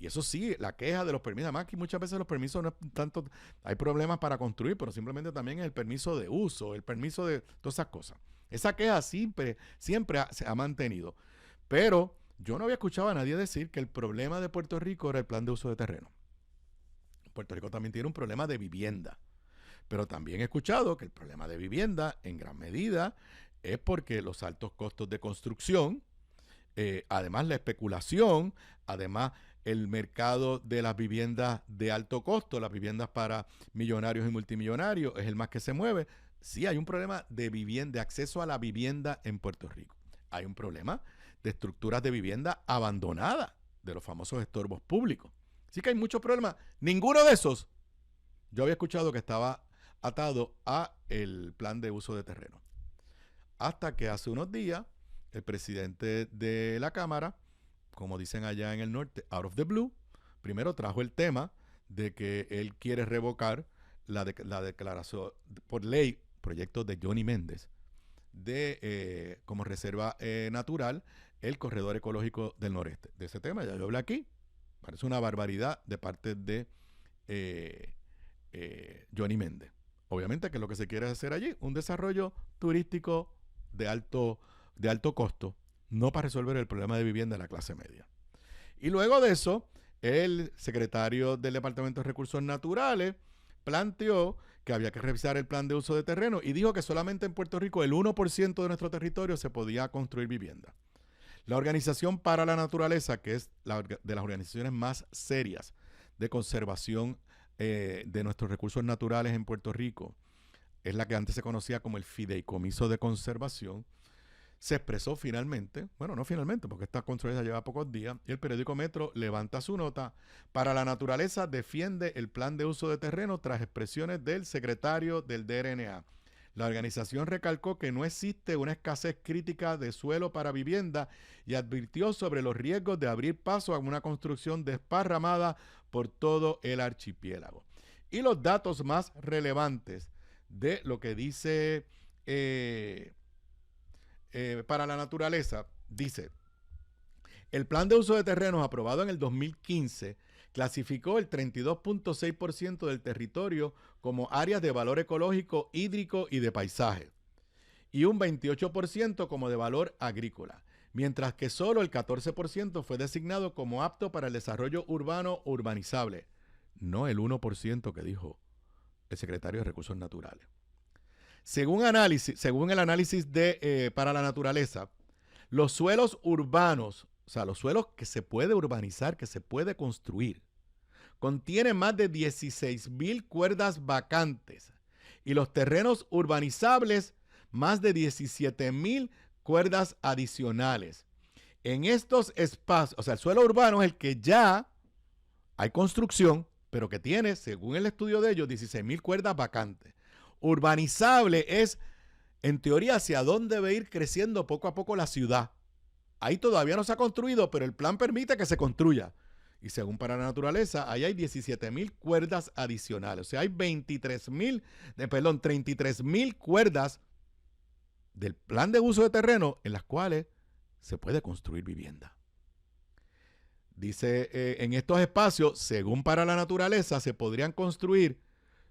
Y eso sí, la queja de los permisos, además que muchas veces los permisos no es tanto, hay problemas para construir, pero simplemente también es el permiso de uso, el permiso de todas esas cosas. Esa queja siempre se ha mantenido. Pero yo no había escuchado a nadie decir que el problema de Puerto Rico era el plan de uso de terreno. Puerto Rico también tiene un problema de vivienda, pero también he escuchado que el problema de vivienda en gran medida es porque los altos costos de construcción, además la especulación, además el mercado de las viviendas de alto costo, las viviendas para millonarios y multimillonarios, es el más que se mueve. Sí, hay un problema de vivienda, de acceso a la vivienda en Puerto Rico. Hay un problema de estructuras de vivienda abandonadas, de los famosos estorbos públicos. Así que hay muchos problemas. Ninguno de esos yo había escuchado que estaba atado a el plan de uso de terreno. Hasta que hace unos días el presidente de la Cámara, como dicen allá en el norte, out of the blue, primero trajo el tema de que él quiere revocar la declaración por ley, proyecto de Johnny Méndez, de como reserva natural el corredor ecológico del noreste. De ese tema ya yo hablé aquí. Parece una barbaridad de parte de Johnny Méndez. Obviamente que lo que se quiere hacer allí, un desarrollo turístico de alto costo, no para resolver el problema de vivienda de la clase media. Y luego de eso, el secretario del Departamento de Recursos Naturales planteó que había que revisar el plan de uso de terreno y dijo que solamente en Puerto Rico el 1% de nuestro territorio se podía construir vivienda. La Organización para la Naturaleza, que es de las organizaciones más serias de conservación de nuestros recursos naturales en Puerto Rico, es la que antes se conocía como el Fideicomiso de Conservación, se expresó finalmente, bueno, no finalmente, porque esta controversia lleva pocos días, y el periódico Metro levanta su nota: para la naturaleza defiende el plan de uso de terreno tras expresiones del secretario del DRNA. La organización recalcó que no existe una escasez crítica de suelo para vivienda y advirtió sobre los riesgos de abrir paso a una construcción desparramada por todo el archipiélago. Y los datos más relevantes de lo que dice para la naturaleza, dice: el plan de uso de terrenos aprobado en el 2015 clasificó el 32.6% del territorio como áreas de valor ecológico, hídrico y de paisaje, y un 28% como de valor agrícola, mientras que solo el 14% fue designado como apto para el desarrollo urbano o urbanizable, no el 1% que dijo el secretario de Recursos Naturales. Según el análisis de para la naturaleza, los suelos urbanos, o sea, los suelos que se puede urbanizar, que se puede construir, contienen más de 16,000 cuerdas vacantes, y los terrenos urbanizables más de 17,000 cuerdas adicionales. En estos espacios, o sea, el suelo urbano es el que ya hay construcción, pero que tiene, según el estudio de ellos, 16,000 cuerdas vacantes. Urbanizable es, en teoría, hacia dónde debe ir creciendo poco a poco la ciudad. Ahí todavía no se ha construido, pero el plan permite que se construya. Y según para la naturaleza, ahí hay 17,000 cuerdas adicionales. O sea, hay 33,000 cuerdas del plan de uso de terreno en las cuales se puede construir vivienda. Dice, en estos espacios, según para la naturaleza, se podrían construir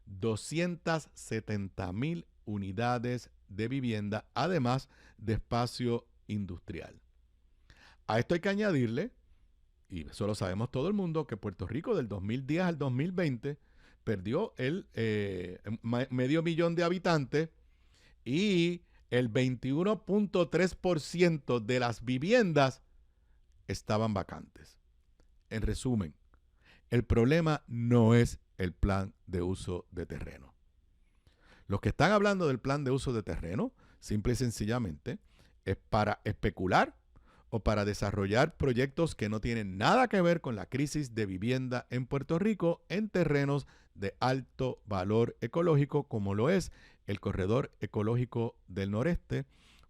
270,000 unidades de vivienda, además de espacio industrial. A esto hay que añadirle, y eso lo sabemos todo el mundo, que Puerto Rico del 2010 al 2020 perdió el 500,000 de habitantes y el 21.3% de las viviendas estaban vacantes. En resumen, el problema no es el plan de uso de terreno. Los que están hablando del plan de uso de terreno, simple y sencillamente, es para especular o para desarrollar proyectos que no tienen nada que ver con la crisis de vivienda en Puerto Rico en terrenos de alto valor ecológico, como lo es el corredor ecológico del noreste,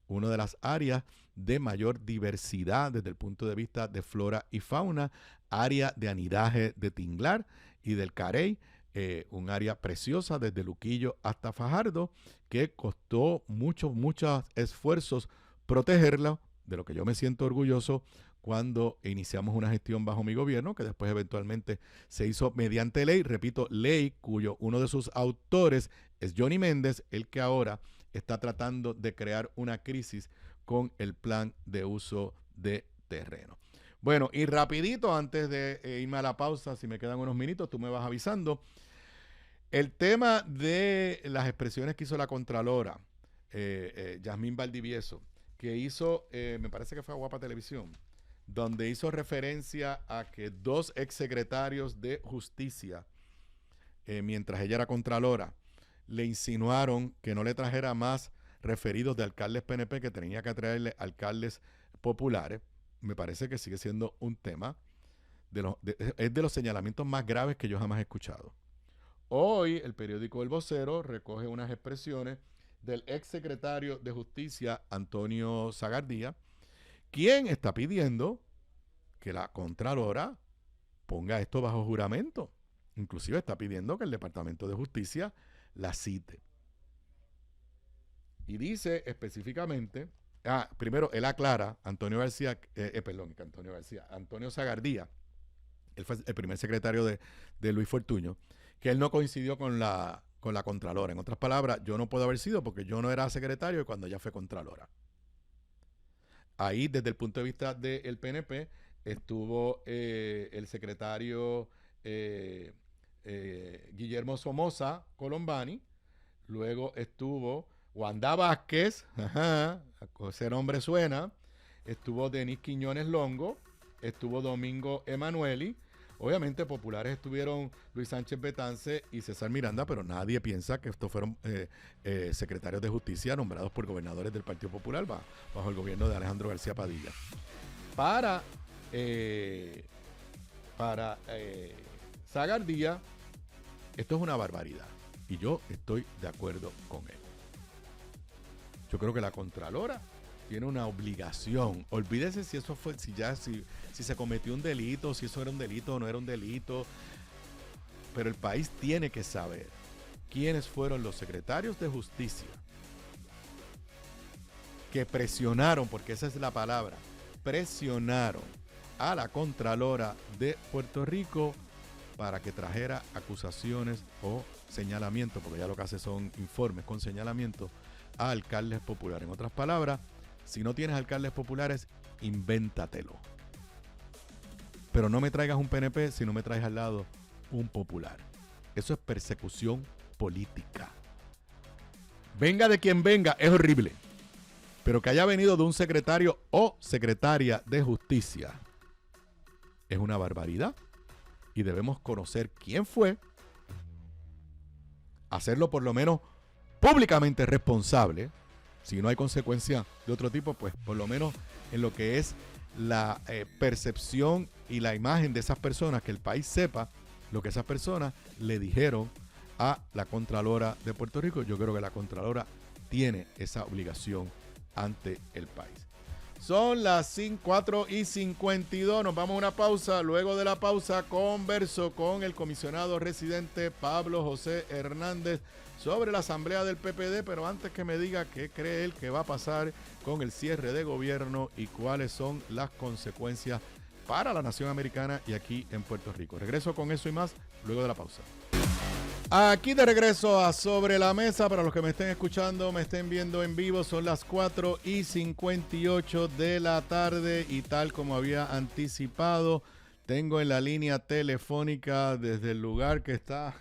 una de las áreas de mayor diversidad desde el punto de vista de flora y fauna, área de anidaje de tinglar y del carey, un área preciosa desde Luquillo hasta Fajardo, que costó muchos esfuerzos protegerla, de lo que yo me siento orgulloso cuando iniciamos una gestión bajo mi gobierno, que después eventualmente se hizo mediante ley, repito, ley cuyo uno de sus autores es Johnny Méndez, el que ahora está tratando de crear una crisis con el plan de uso de terreno. Bueno, y rapidito, antes de irme a la pausa, si me quedan unos minutos, tú me vas avisando. El tema de las expresiones que hizo la Contralora, Yasmín Valdivieso, que hizo, me parece que fue a Guapa Televisión, donde hizo referencia a que 2 exsecretarios de justicia, mientras ella era contralora, le insinuaron que no le trajera más referidos de alcaldes PNP, que tenía que traerle alcaldes populares. Me parece que sigue siendo un tema, es de los señalamientos más graves que yo jamás he escuchado. Hoy el periódico El Vocero recoge unas expresiones del exsecretario de Justicia, Antonio Zagardía, quien está pidiendo que la Contralora ponga esto bajo juramento. Inclusive está pidiendo que el Departamento de Justicia la cite. Y dice específicamente, primero él aclara, Antonio Zagardía, él fue el primer secretario de Luis Fortuño, que él no coincidió con la Contralora. En otras palabras, yo no puedo haber sido porque yo no era secretario cuando ella fue Contralora. Ahí, desde el punto de vista del PNP, estuvo el secretario Guillermo Somoza Colombani, luego estuvo Wanda Vázquez, ese nombre suena, estuvo Denis Quiñones Longo, estuvo Domingo Emanueli. Obviamente populares estuvieron Luis Sánchez Betance y César Miranda, pero nadie piensa que estos fueron secretarios de justicia nombrados por gobernadores del Partido Popular bajo el gobierno de Alejandro García Padilla. Para Zagardía, esto es una barbaridad y yo estoy de acuerdo con él. Yo creo que la Contralora tiene una obligación. Olvídese si eso fue, si se cometió un delito, si eso era un delito o no era un delito. Pero el país tiene que saber quiénes fueron los secretarios de justicia que presionaron, porque esa es la palabra, presionaron a la Contralora de Puerto Rico para que trajera acusaciones o señalamientos, porque ya lo que hace son informes con señalamientos a alcaldes populares. En otras palabras, si no tienes alcaldes populares, invéntatelo. Pero no me traigas un PNP si no me traes al lado un popular. Eso es persecución política. Venga de quien venga, es horrible. Pero que haya venido de un secretario o secretaria de justicia es una barbaridad. Y debemos conocer quién fue, hacerlo por lo menos públicamente responsable. Si no hay consecuencia de otro tipo, pues por lo menos en lo que es la percepción y la imagen de esas personas, que el país sepa lo que esas personas le dijeron a la Contralora de Puerto Rico. Yo creo que la Contralora tiene esa obligación ante el país. Son las 4:52, nos vamos a una pausa. Luego de la pausa converso con el comisionado residente Pablo José Hernández sobre la asamblea del PPD, pero antes que me diga qué cree él que va a pasar con el cierre de gobierno y cuáles son las consecuencias para la nación americana y aquí en Puerto Rico. Regreso con eso y más luego de la pausa. Aquí de regreso a Sobre la Mesa. Para los que me estén escuchando, me estén viendo en vivo, son las 4:58 de la tarde y tal como había anticipado, tengo en la línea telefónica desde el lugar que está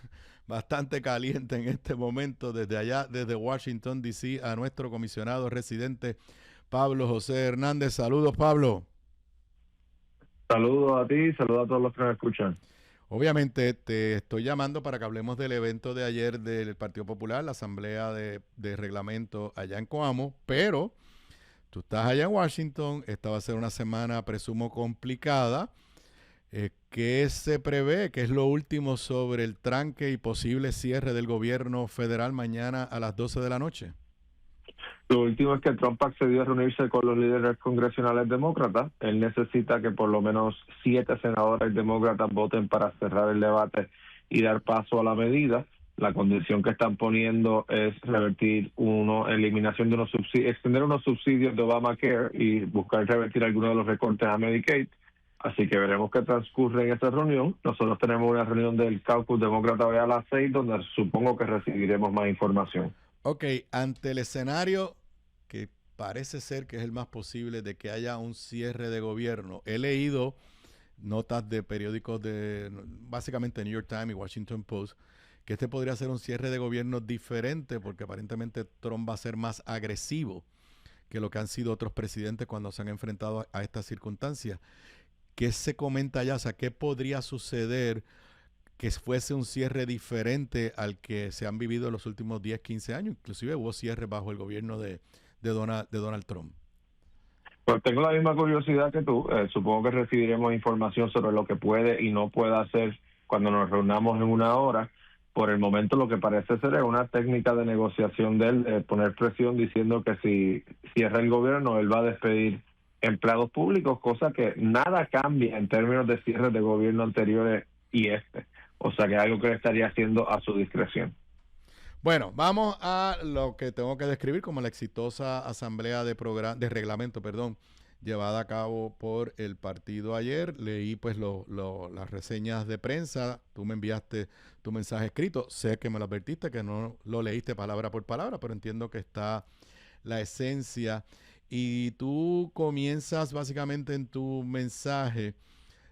bastante caliente en este momento, desde allá, desde Washington, D.C., a nuestro comisionado residente Pablo José Hernández. Saludos, Pablo. Saludos a ti, saludos a todos los que nos escuchan. Obviamente te estoy llamando para que hablemos del evento de ayer del Partido Popular, la asamblea de reglamento allá en Coamo, pero tú estás allá en Washington, esta va a ser una semana, presumo, complicada. ¿Qué se prevé? ¿Qué es lo último sobre el tranque y posible cierre del gobierno federal mañana a las 12 de la noche? Lo último es que Trump accedió a reunirse con los líderes congresionales demócratas. Él necesita que por lo menos 7 senadores demócratas voten para cerrar el debate y dar paso a la medida. La condición que están poniendo es revertir eliminación de unos subsidios, extender unos subsidios de Obamacare y buscar revertir algunos de los recortes a Medicaid. Así que veremos qué transcurre en esta reunión. Nosotros tenemos una reunión del caucus demócrata hoy a las 6, donde supongo que recibiremos más información. Ok, ante el escenario que parece ser que es el más posible de que haya un cierre de gobierno, he leído notas de periódicos de básicamente New York Times y Washington Post, que este podría ser un cierre de gobierno diferente porque aparentemente Trump va a ser más agresivo que lo que han sido otros presidentes cuando se han enfrentado a estas circunstancias. ¿Qué se comenta allá? O sea, ¿qué podría suceder que fuese un cierre diferente al que se han vivido en los últimos 10, 15 años? Inclusive hubo cierres bajo el gobierno de Donald Trump. Pues tengo la misma curiosidad que tú. Supongo que recibiremos información sobre lo que puede y no puede hacer cuando nos reunamos en una hora. Por el momento lo que parece ser es una técnica de negociación de él, poner presión diciendo que si cierra el gobierno, él va a despedir empleados públicos, cosa que nada cambia en términos de cierres de gobierno anteriores y este. O sea que es algo que él estaría haciendo a su discreción. Bueno, vamos a lo que tengo que describir como la exitosa asamblea de reglamento, llevada a cabo por el partido ayer. Leí pues las reseñas de prensa, tú me enviaste tu mensaje escrito, sé que me lo advertiste, que no lo leíste palabra por palabra, pero entiendo que está la esencia. Y tú comienzas básicamente en tu mensaje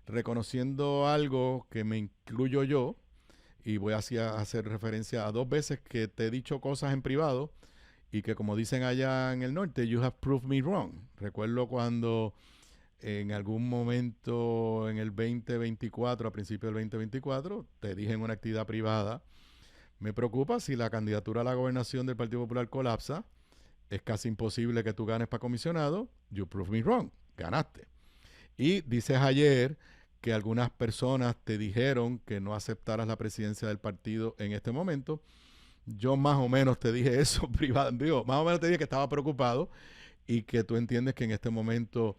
reconociendo algo que me incluyo yo, y voy a hacer referencia a 2 veces que te he dicho cosas en privado y que, como dicen allá en el norte, you have proved me wrong. Recuerdo cuando en algún momento en el 2024, a principios del 2024, te dije en una actividad privada, me preocupa si la candidatura a la gobernación del Partido Popular colapsa, es casi imposible que tú ganes para comisionado, you proved me wrong, ganaste. Y dices ayer que algunas personas te dijeron que no aceptaras la presidencia del partido en este momento. Yo más o menos te dije eso privado, más o menos te dije que estaba preocupado y que tú entiendes que en este momento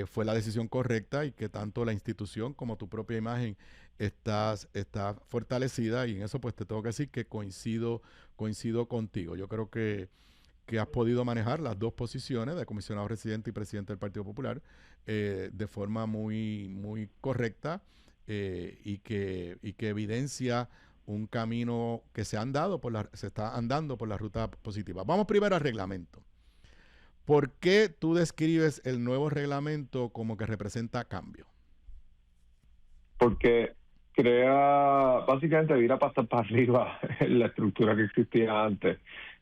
fue la decisión correcta y que tanto la institución como tu propia imagen está fortalecida, y en eso pues te tengo que decir que coincido contigo. Yo creo que has podido manejar las 2 posiciones de comisionado residente y presidente del Partido Popular de forma muy, muy correcta y que evidencia un camino que se está andando por la ruta positiva. Vamos primero al reglamento. ¿Por qué tú describes el nuevo reglamento como que representa cambio? Porque básicamente vira pasar para arriba la estructura que existía antes.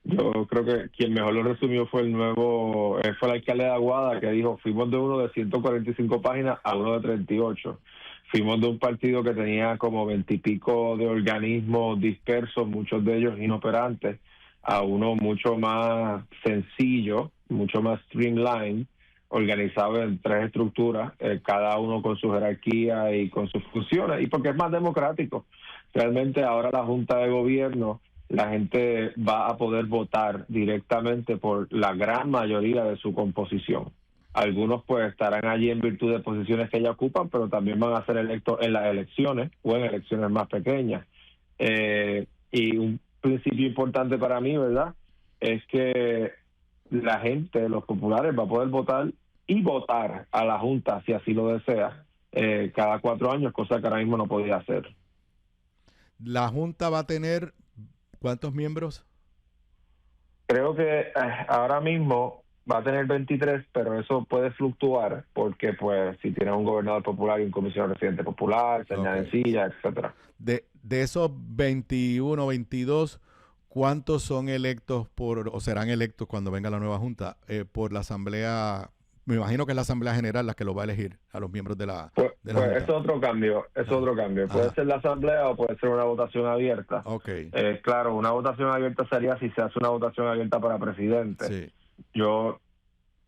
Yo creo que quien mejor lo resumió fue el alcalde de Aguada, que dijo, fuimos de uno de 145 páginas a uno de 38. Fuimos de un partido que tenía como 20 y pico de organismos dispersos, muchos de ellos inoperantes, a uno mucho más sencillo, mucho más streamlined, organizado en 3 estructuras, cada uno con su jerarquía y con sus funciones, y porque es más democrático. Realmente ahora la Junta de Gobierno, la gente va a poder votar directamente por la gran mayoría de su composición. Algunos pues estarán allí en virtud de posiciones que ya ocupan, pero también van a ser electos en las elecciones o en elecciones más pequeñas. Y un principio importante para mí, ¿verdad?, es que la gente, los populares, va a poder votar y votar a la Junta, si así lo desea, cada 4 años, cosa que ahora mismo no podía hacer. ¿La Junta va a tener cuántos miembros? Creo que ahora mismo va a tener 23, pero eso puede fluctuar porque pues si tienes un gobernador popular y un comisionado residente popular, se añaden sillas, etcétera. De esos 21, 22, ¿cuántos son electos o serán electos cuando venga la nueva Junta por la Asamblea? Me imagino que es la Asamblea General la que lo va a elegir a los miembros de la Junta. Es otro cambio, Puede ser la Asamblea o puede ser una votación abierta. Okay. Claro, una votación abierta sería si se hace una votación abierta para presidente. Sí. Yo,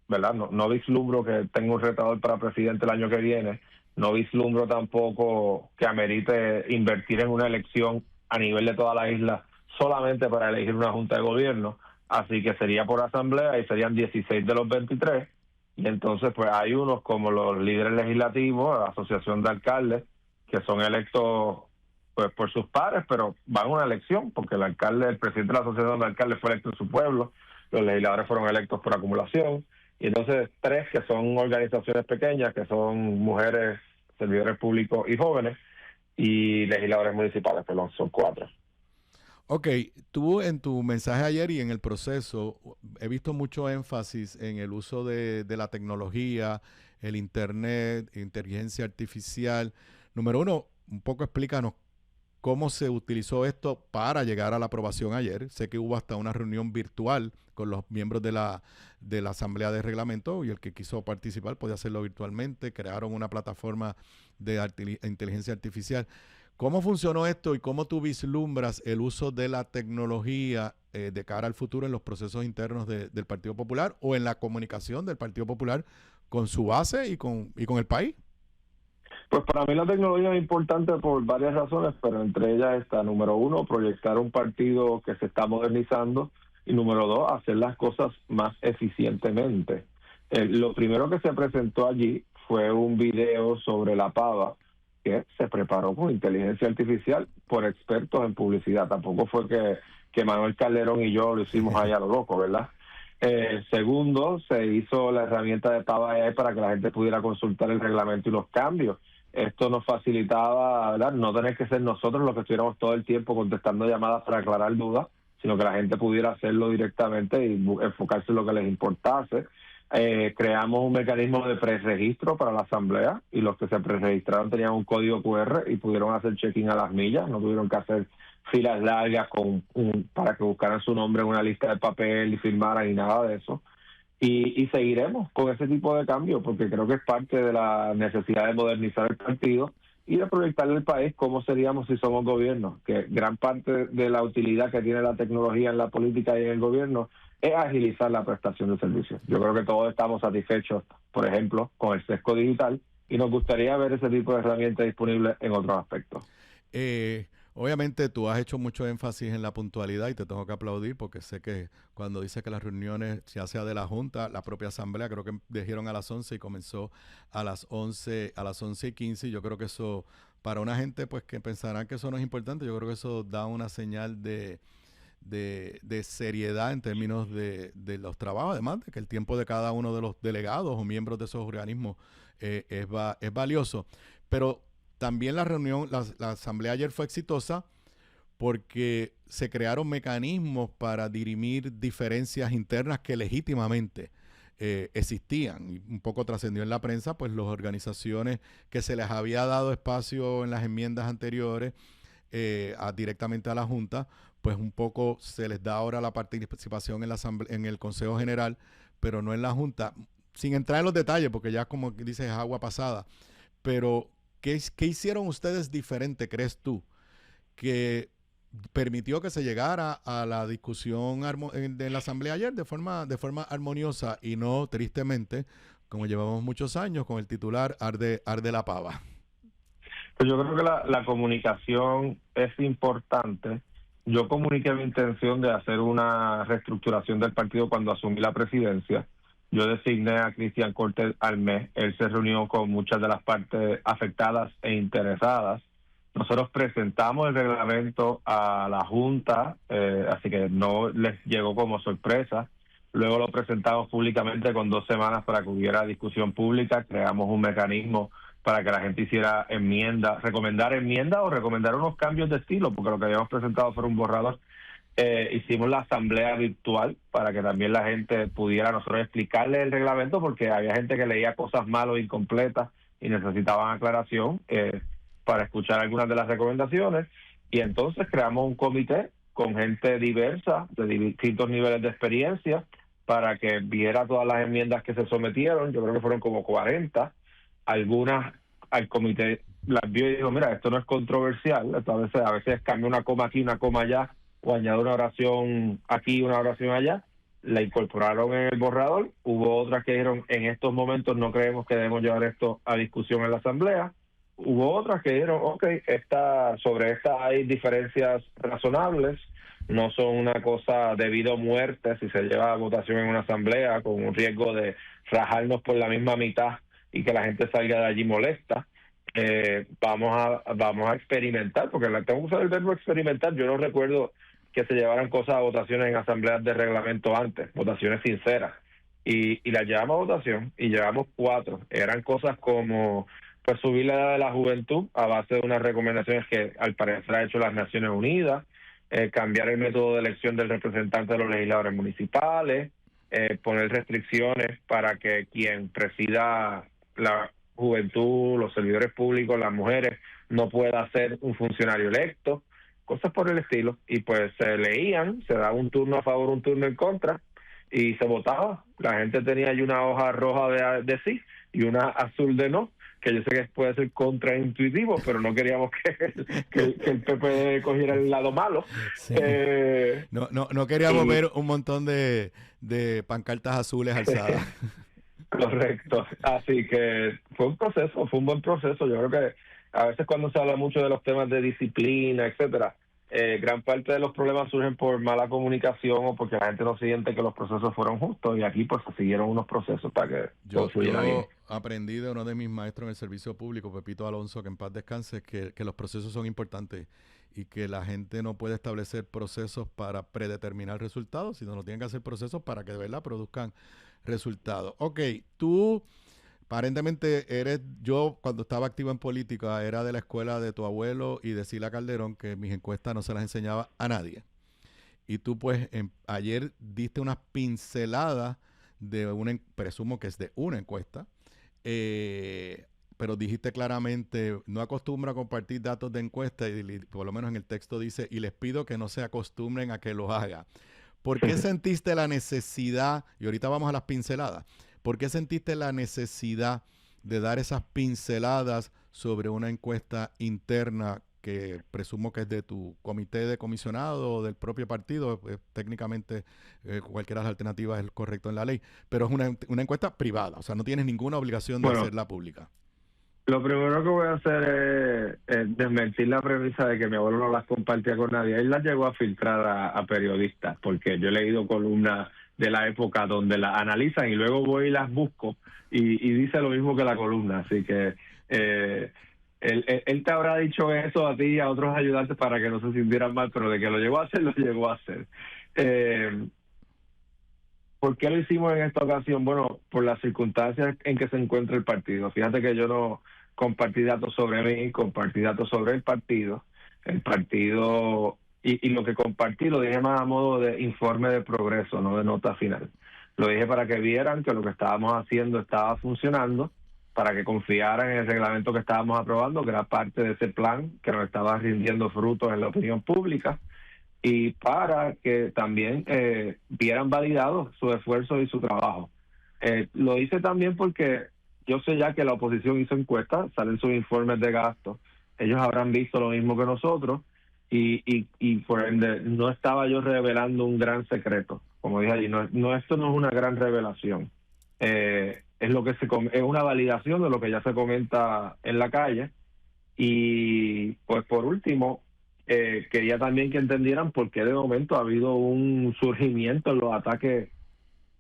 ¿verdad? No vislumbro que tenga un retador para presidente el año que viene. No vislumbro tampoco que amerite invertir en una elección a nivel de toda la isla solamente para elegir una Junta de Gobierno. Así que sería por asamblea y serían 16 de los 23. Y entonces pues hay unos como los líderes legislativos, la asociación de alcaldes, que son electos pues por sus pares, pero van a una elección porque el presidente de la asociación de alcaldes fue electo en su pueblo, los legisladores fueron electos por acumulación, y entonces 3 que son organizaciones pequeñas, que son mujeres, servidores públicos y jóvenes, y legisladores municipales, perdón, son 4. Ok, tú en tu mensaje ayer y en el proceso he visto mucho énfasis en el uso de la tecnología, el internet, inteligencia artificial. Número 1, un poco explícanos cómo se utilizó esto para llegar a la aprobación ayer. Sé que hubo hasta una reunión virtual con los miembros de la Asamblea de Reglamento y el que quiso participar podía hacerlo virtualmente. Crearon una plataforma de inteligencia artificial. ¿Cómo funcionó esto y cómo tú vislumbras el uso de la tecnología de cara al futuro en los procesos internos del Partido Popular o en la comunicación del Partido Popular con su base y con el país? Pues para mí la tecnología es importante por varias razones, pero entre ellas está, número uno, proyectar un partido que se está modernizando y número dos, hacer las cosas más eficientemente. Lo primero que se presentó allí fue un video sobre la pava que se preparó con inteligencia artificial por expertos en publicidad. Tampoco fue que Manuel Calderón y yo lo hicimos ahí a lo loco, ¿verdad? Segundo, se hizo la herramienta de Pava AI para que la gente pudiera consultar el reglamento y los cambios. Esto nos facilitaba, ¿verdad?, no tener que ser nosotros los que estuviéramos todo el tiempo contestando llamadas para aclarar dudas, sino que la gente pudiera hacerlo directamente y enfocarse en lo que les importase. Creamos un mecanismo de preregistro para la asamblea y los que se preregistraron tenían un código QR y pudieron hacer check-in a las millas, no tuvieron que hacer filas largas para que buscaran su nombre en una lista de papel y firmaran y nada de eso. Y seguiremos con ese tipo de cambios porque creo que es parte de la necesidad de modernizar el partido y de proyectarle al país cómo seríamos si somos gobierno, que gran parte de la utilidad que tiene la tecnología en la política y en el gobierno es agilizar la prestación de servicios. Yo creo que todos estamos satisfechos, por ejemplo, con el sesgo digital y nos gustaría ver ese tipo de herramientas disponibles en otros aspectos. Obviamente tú has hecho mucho énfasis en la puntualidad y te tengo que aplaudir porque sé que cuando dices que las reuniones, ya sea de la Junta, la propia Asamblea, creo que dijeron a las 11 y comenzó a las 11:15. Yo creo que eso, para una gente pues que pensarán que eso no es importante, yo creo que eso da una señal de seriedad en términos de los trabajos, además de que el tiempo de cada uno de los delegados o miembros de esos organismos es valioso. Pero también la reunión, la asamblea ayer fue exitosa porque se crearon mecanismos para dirimir diferencias internas que legítimamente existían. Y un poco trascendió en la prensa, pues las organizaciones que se les había dado espacio en las enmiendas anteriores directamente a la Junta, pues un poco se les da ahora la participación en la en el Consejo General, pero no en la Junta, sin entrar en los detalles, porque ya como dices es agua pasada. Pero ¿qué hicieron ustedes diferente, crees tú, que permitió que se llegara a la discusión de la Asamblea ayer de forma armoniosa y no, tristemente, como llevamos muchos años, con el titular arde la pava? Pues yo creo que la comunicación es importante. Yo comuniqué mi intención de hacer una reestructuración del partido cuando asumí la presidencia. Yo designé a Cristian Cortés al mes. Él se reunió con muchas de las partes afectadas e interesadas. Nosotros presentamos el reglamento a la Junta, así que no les llegó como sorpresa. Luego lo presentamos públicamente con 2 semanas para que hubiera discusión pública. Creamos un mecanismo para que la gente hiciera enmiendas, recomendar enmiendas o recomendar unos cambios de estilo, porque lo que habíamos presentado fue un borrador. Hicimos la asamblea virtual para que también la gente pudiera nosotros explicarle el reglamento, porque había gente que leía cosas mal o incompletas y necesitaban aclaración para escuchar algunas de las recomendaciones. Y entonces creamos un comité con gente diversa, de distintos niveles de experiencia, para que viera todas las enmiendas que se sometieron. Yo creo que fueron como 40. Algunas al comité las vio y dijo, mira, esto no es controversial. Esto a veces cambia una coma aquí, una coma allá, o añade una oración aquí, una oración allá. La incorporaron en el borrador. Hubo otras que dijeron, en estos momentos no creemos que debemos llevar esto a discusión en la Asamblea. Hubo otras que dijeron, sobre esta hay diferencias razonables, no son una cosa debido a muerte si se lleva a votación en una asamblea con un riesgo de rajarnos por la misma mitad y que la gente salga de allí molesta. Vamos a experimentar, porque tengo que usar el verbo experimentar. Yo no recuerdo que se llevaran cosas a votaciones en asambleas de reglamento antes, votaciones sinceras, y las llevamos a votación y llevamos 4. Eran cosas como pues subir la edad de la juventud a base de unas recomendaciones que al parecer ha hecho las Naciones Unidas, cambiar el método de elección del representante de los legisladores municipales, poner restricciones para que quien presida la juventud, los servidores públicos, las mujeres, no pueda ser un funcionario electo, cosas por el estilo. Y pues se leían, se daba un turno a favor, un turno en contra, y se votaba. La gente tenía ahí una hoja roja de sí y una azul de no, que yo sé que puede ser contraintuitivo, pero no queríamos que el PPD cogiera el lado malo. Sí. No queríamos ver un montón de pancartas azules alzadas. Correcto. Así que fue un buen proceso. Yo creo que a veces cuando se habla mucho de los temas de disciplina, etcétera, gran parte de los problemas surgen por mala comunicación o porque la gente no siente que los procesos fueron justos, y aquí pues se siguieron unos procesos para que todo fluyera bien. Yo aprendí de uno de mis maestros en el servicio público, Pepito Alonso, que en paz descanse, que los procesos son importantes y que la gente no puede establecer procesos para predeterminar resultados, sino no tienen que hacer procesos para que de verdad produzcan resultados. Ok, tú aparentemente yo cuando estaba activo en política era de la escuela de tu abuelo y de Sila Calderón, que mis encuestas no se las enseñaba a nadie. Y tú pues ayer diste unas pinceladas de presumo que es de una encuesta, pero dijiste claramente, no acostumbro a compartir datos de encuesta, y por lo menos en el texto dice, y les pido que no se acostumbren a que lo haga. ¿Por qué sentiste la necesidad, y ahorita vamos a las pinceladas, por qué sentiste la necesidad de dar esas pinceladas sobre una encuesta interna que presumo que es de tu comité de comisionado o del propio partido? Técnicamente cualquiera de las alternativas es correcto en la ley, pero es una encuesta privada, o sea, no tienes ninguna obligación de hacerla pública. Lo primero que voy a hacer es desmentir la premisa de que mi abuelo no las compartía con nadie. Él las llegó a filtrar a periodistas, porque yo he leído columnas de la época donde las analizan y luego voy y las busco y dice lo mismo que la columna. Así que él te habrá dicho eso a ti y a otros ayudantes para que no se sintieran mal, pero de que lo llegó a hacer, lo llegó a hacer. ¿Por qué lo hicimos en esta ocasión? Bueno, por las circunstancias en que se encuentra el partido. Fíjate que yo no compartí datos sobre mí, compartí datos sobre el partido. El partido, y lo que compartí lo dije más a modo de informe de progreso, no de nota final. Lo dije para que vieran que lo que estábamos haciendo estaba funcionando, para que confiaran en el reglamento que estábamos aprobando, que era parte de ese plan que nos estaba rindiendo frutos en la opinión pública, y para que también vieran validado su esfuerzo y su trabajo. Lo hice también porque yo sé ya que la oposición hizo encuestas, salen sus informes de gastos, ellos habrán visto lo mismo que nosotros, y por ende no estaba yo revelando un gran secreto. Como dije allí, esto no es una gran revelación. Es lo que es una validación de lo que ya se comenta en la calle. Y pues por último, quería también que entendieran por qué de momento ha habido un surgimiento en los ataques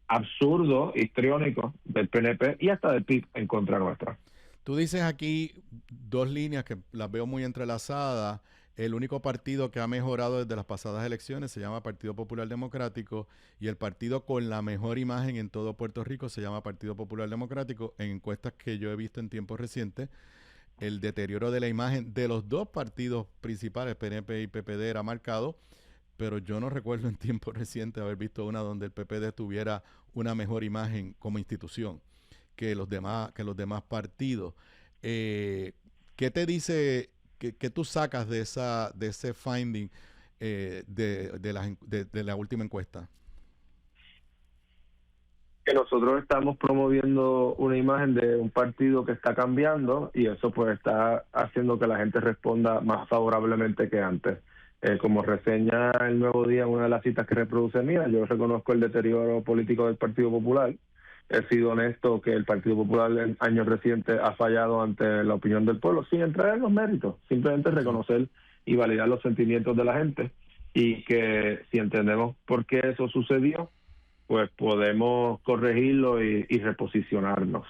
absurdos, histriónicos del PNP y hasta del PIB en contra nuestra. Tú dices aquí dos líneas que las veo muy entrelazadas. El único partido que ha mejorado desde las pasadas elecciones se llama Partido Popular Democrático, y el partido con la mejor imagen en todo Puerto Rico se llama Partido Popular Democrático. En encuestas que yo he visto en tiempos recientes, el deterioro de la imagen de los dos partidos principales, PNP y PPD, era marcado, pero yo no recuerdo en tiempos recientes haber visto una donde el PPD tuviera una mejor imagen como institución que los demás partidos. ¿Qué te dice, qué tú sacas de ese finding de la última encuesta? Que nosotros estamos promoviendo una imagen de un partido que está cambiando, y eso pues está haciendo que la gente responda más favorablemente que antes. Como reseña El Nuevo Día en una de las citas que reproduce mía, yo reconozco el deterioro político del Partido Popular. He sido honesto que el Partido Popular en años recientes ha fallado ante la opinión del pueblo, sin entrar en los méritos, simplemente reconocer y validar los sentimientos de la gente, y que si entendemos por qué eso sucedió, pues podemos corregirlo y reposicionarnos.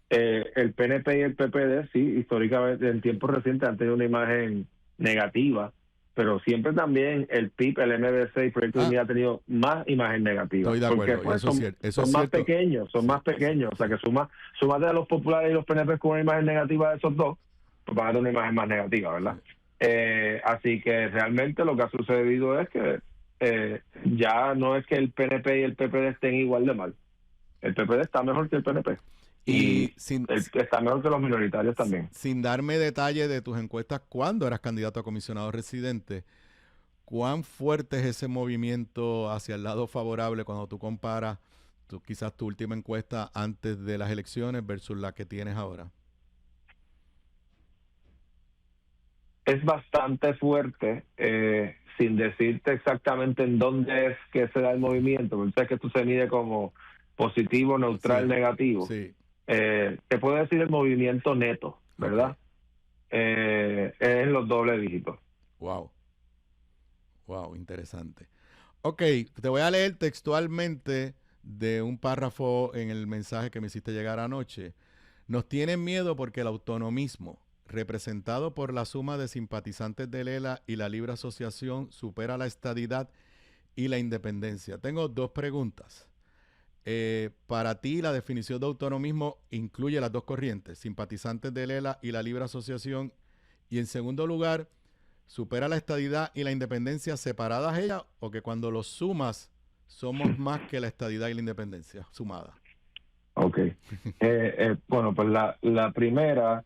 El PNP y el PPD, sí, históricamente en tiempos recientes han tenido una imagen negativa, pero siempre también el PIB, el MDC y Proyecto de Unidad ha tenido más imagen negativa. Estoy de acuerdo, porque pues, eso son más pequeños, o sea que súmate a los populares y los PNP con una imagen negativa de esos dos, pues van a tener una imagen más negativa, ¿verdad? Así que realmente lo que ha sucedido es que ya no es que el PNP y el PPD estén igual de mal. El PPD está mejor que el PNP. Y está mejor que los minoritarios también. Sin darme detalle de tus encuestas cuando eras candidato a comisionado residente, ¿cuán fuerte es ese movimiento hacia el lado favorable cuando tú comparas quizás tu última encuesta antes de las elecciones versus la que tienes ahora? Es bastante fuerte, sin decirte exactamente en dónde es que se da el movimiento, porque es que esto se mide como positivo, neutral, negativo. Sí. Te puedo decir el movimiento neto, ¿verdad? Es en los dobles dígitos. Wow, interesante. Ok, te voy a leer textualmente de un párrafo en el mensaje que me hiciste llegar anoche. Nos tienen miedo porque el autonomismo, representado por la suma de simpatizantes de Lela y la Libre Asociación, supera la estadidad y la independencia. Tengo dos preguntas. Para ti, la definición de autonomismo incluye las dos corrientes, simpatizantes de Lela y la Libre Asociación. Y en segundo lugar, ¿supera la estadidad y la independencia separadas ellas o que cuando los sumas somos más que la estadidad y la independencia sumada? Ok. Bueno, pues la primera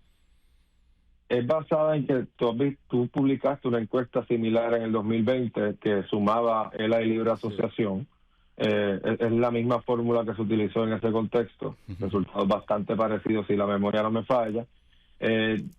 es basada en que tú publicaste una encuesta similar en el 2020 que sumaba ELA y Libre Asociación. Es la misma fórmula que se utilizó en ese contexto. Resultados bastante parecidos si la memoria no me falla.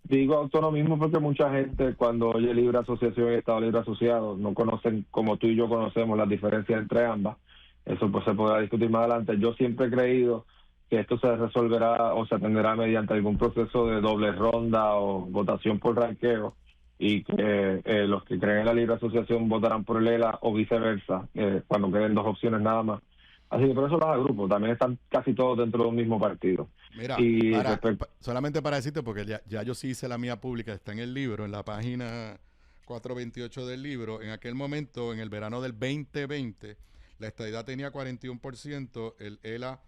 Digo autonomismo porque mucha gente cuando oye Libre Asociación y Estado Libre Asociado no conocen, como tú y yo conocemos, las diferencias entre ambas. Eso pues se podrá discutir más adelante. Yo siempre he creído que esto se resolverá o se atenderá mediante algún proceso de doble ronda o votación por ranqueo, y que los que creen en la Libre Asociación votarán por el ELA o viceversa, cuando queden dos opciones nada más. Así que por eso los agrupos, también están casi todos dentro de un mismo partido. Mira, y solamente para decirte, porque ya yo sí hice la mía pública, está en el libro, en la página 428 del libro. En aquel momento, en el verano del 2020, la estadidad tenía 41%, el ELA,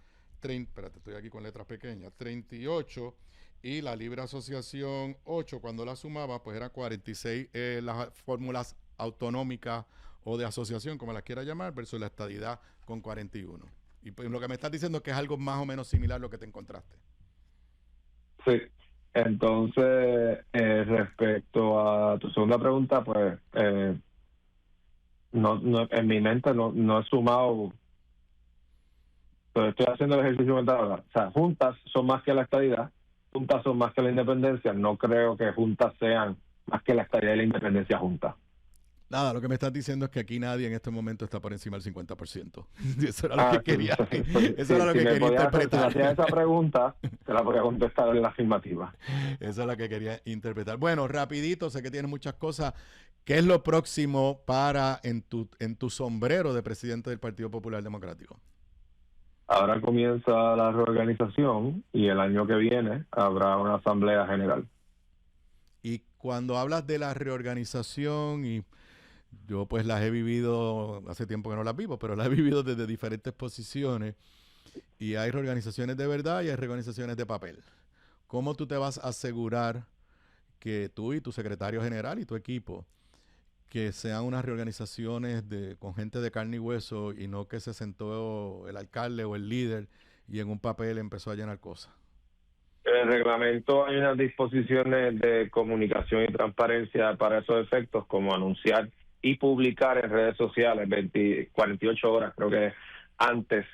espérate, estoy aquí con letras pequeñas, 38%, y la Libre Asociación 8%. Cuando la sumaba, pues eran 46% las fórmulas autonómicas o de asociación, como las quiera llamar, versus la estadidad con 41%. Y pues lo que me estás diciendo es que es algo más o menos similar a lo que te encontraste. Sí. Entonces, respecto a tu segunda pregunta, pues no en mi mente no he sumado, pero estoy haciendo el ejercicio mental ahora. O sea, juntas son más que la estadidad, juntas son más que la independencia. No creo que juntas sean más que la estadidad y la independencia juntas. Nada, lo que me estás diciendo es que aquí nadie en este momento está por encima del 50%. Eso era lo que quería. Eso era lo que quería interpretar. Si hacía esa pregunta, te la podía contestar en la afirmativa. Eso es lo que quería interpretar. Bueno, rapidito, sé que tienes muchas cosas. ¿Qué es lo próximo para en tu sombrero de presidente del Partido Popular Democrático? Ahora comienza la reorganización y el año que viene habrá una asamblea general. Y cuando hablas de la reorganización, y yo pues las he vivido, hace tiempo que no las vivo, pero las he vivido desde diferentes posiciones, y hay reorganizaciones de verdad y hay reorganizaciones de papel. ¿Cómo tú te vas a asegurar que tú y tu secretario general y tu equipo, que sean unas reorganizaciones con gente de carne y hueso, y no que se sentó el alcalde o el líder y en un papel empezó a llenar cosas? En el reglamento hay unas disposiciones de comunicación y transparencia para esos efectos, como anunciar y publicar en redes sociales 48 horas, creo que antes,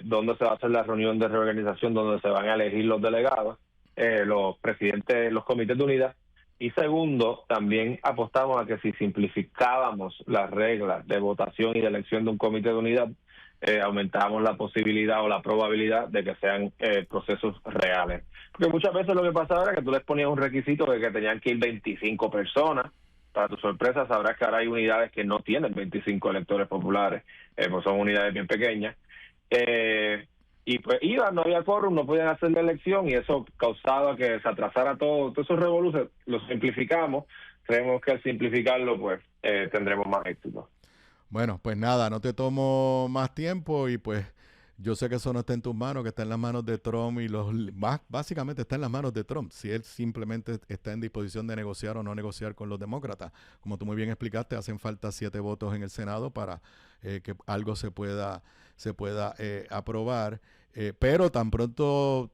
donde se va a hacer la reunión de reorganización, donde se van a elegir los delegados, los presidentes, los comités de unidad. Y segundo, también apostamos a que si simplificábamos las reglas de votación y de elección de un comité de unidad, aumentábamos la posibilidad o la probabilidad de que sean procesos reales. Porque muchas veces lo que pasaba era que tú les ponías un requisito de que tenían que ir 25 personas. Para tu sorpresa sabrás que ahora hay unidades que no tienen 25 electores populares, pues son unidades bien pequeñas. Y pues no había quórum, no podían hacer la elección, y eso causaba que se atrasara todo. Todos esos revoluciones los simplificamos. Creemos que al simplificarlo, pues tendremos más éxito. Bueno, pues nada, no te tomo más tiempo, y pues yo sé que eso no está en tus manos, que está en las manos de Trump, y básicamente está en las manos de Trump, si él simplemente está en disposición de negociar o no negociar con los demócratas. Como tú muy bien explicaste, hacen falta 7 votos en el Senado para que algo se pueda aprobar, pero tan pronto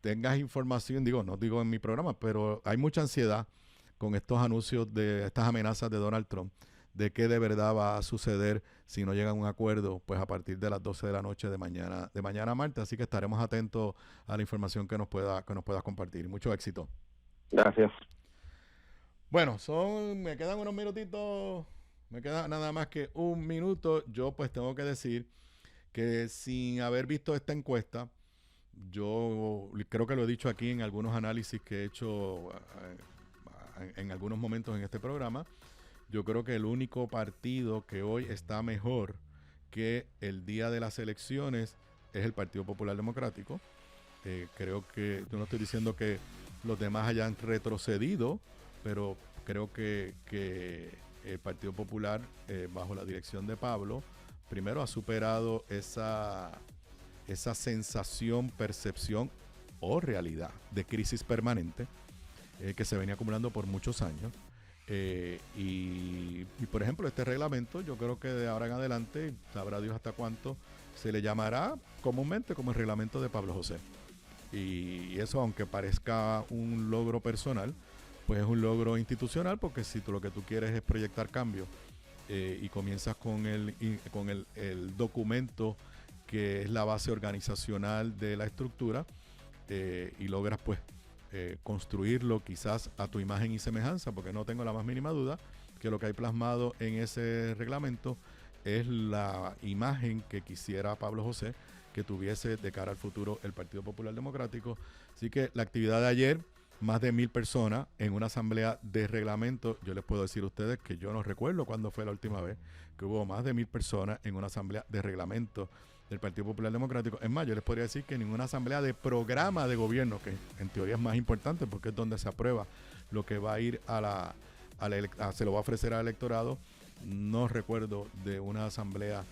tengas información, no digo en mi programa, pero hay mucha ansiedad con estos anuncios de estas amenazas de Donald Trump, de qué de verdad va a suceder si no llegan a un acuerdo, pues a partir de las 12 de la noche de mañana a martes. Así que estaremos atentos a la información que nos puedas compartir. Mucho éxito. Gracias. Bueno, me quedan unos minutitos, me queda nada más que un minuto. Yo pues tengo que decir que sin haber visto esta encuesta, yo creo que lo he dicho aquí en algunos análisis que he hecho en algunos momentos en este programa. Yo creo que el único partido que hoy está mejor que el día de las elecciones es el Partido Popular Democrático. Creo que, yo no estoy diciendo que los demás hayan retrocedido, pero creo que el Partido Popular, bajo la dirección de Pablo, primero ha superado esa sensación, percepción o realidad de crisis permanente que se venía acumulando por muchos años. Y por ejemplo, este reglamento, yo creo que de ahora en adelante, sabrá Dios hasta cuánto, se le llamará comúnmente como el reglamento de Pablo José. Y eso, aunque parezca un logro personal, pues es un logro institucional, porque si tú lo que tú quieres es proyectar cambio y comienzas con el documento que es la base organizacional de la estructura y logras pues construirlo quizás a tu imagen y semejanza, porque no tengo la más mínima duda que lo que hay plasmado en ese reglamento es la imagen que quisiera Pablo José que tuviese de cara al futuro el Partido Popular Democrático. Así que la actividad de ayer, más de 1,000 personas en una asamblea de reglamento. Yo les puedo decir a ustedes que yo no recuerdo cuándo fue la última vez que hubo más de 1,000 personas en una asamblea de reglamento del Partido Popular Democrático. Es más, yo les podría decir que ninguna asamblea de programa de gobierno, que en teoría es más importante porque es donde se aprueba lo que va a ir se lo va a ofrecer al electorado. No recuerdo de una asamblea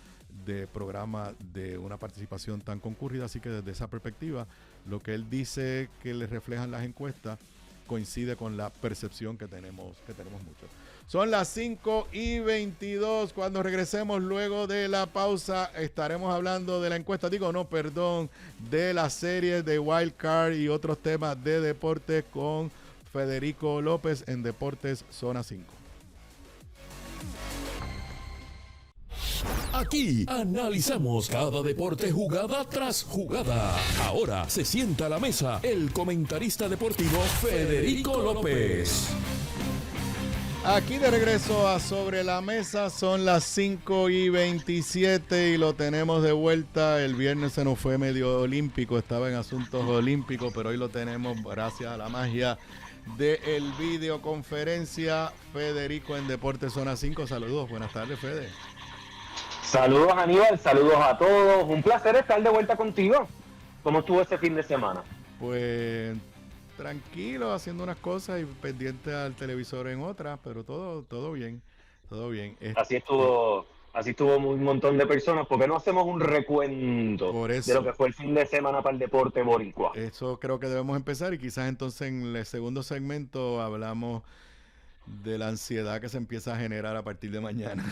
de programa de una participación tan concurrida, así que desde esa perspectiva lo que él dice que le reflejan las encuestas coincide con la percepción que tenemos muchos. Son las 5:22. Cuando regresemos luego de la pausa estaremos hablando de la encuesta, de la serie de Wild Card y otros temas de deportes con Federico López en Deportes Zona 5. Aquí analizamos cada deporte jugada tras jugada. Ahora se sienta a la mesa el comentarista deportivo Federico López. Aquí de regreso a Sobre la Mesa, son las 5:27 y lo tenemos de vuelta. El viernes se nos fue medio olímpico, estaba en asuntos olímpicos, pero hoy lo tenemos gracias a la magia de el videoconferencia. Federico en Deportes Zona 5. Saludos, buenas tardes, Fede. Saludos, Aníbal, saludos a todos. Un placer estar de vuelta contigo. ¿Cómo estuvo ese fin de semana? Pues tranquilo, haciendo unas cosas y pendiente al televisor en otras, pero todo bien, todo bien. Así estuvo un montón de personas. ¿Por qué no hacemos un recuento de lo que fue el fin de semana para el deporte boricua? Eso creo que debemos empezar y quizás entonces en el segundo segmento hablamos de la ansiedad que se empieza a generar a partir de mañana.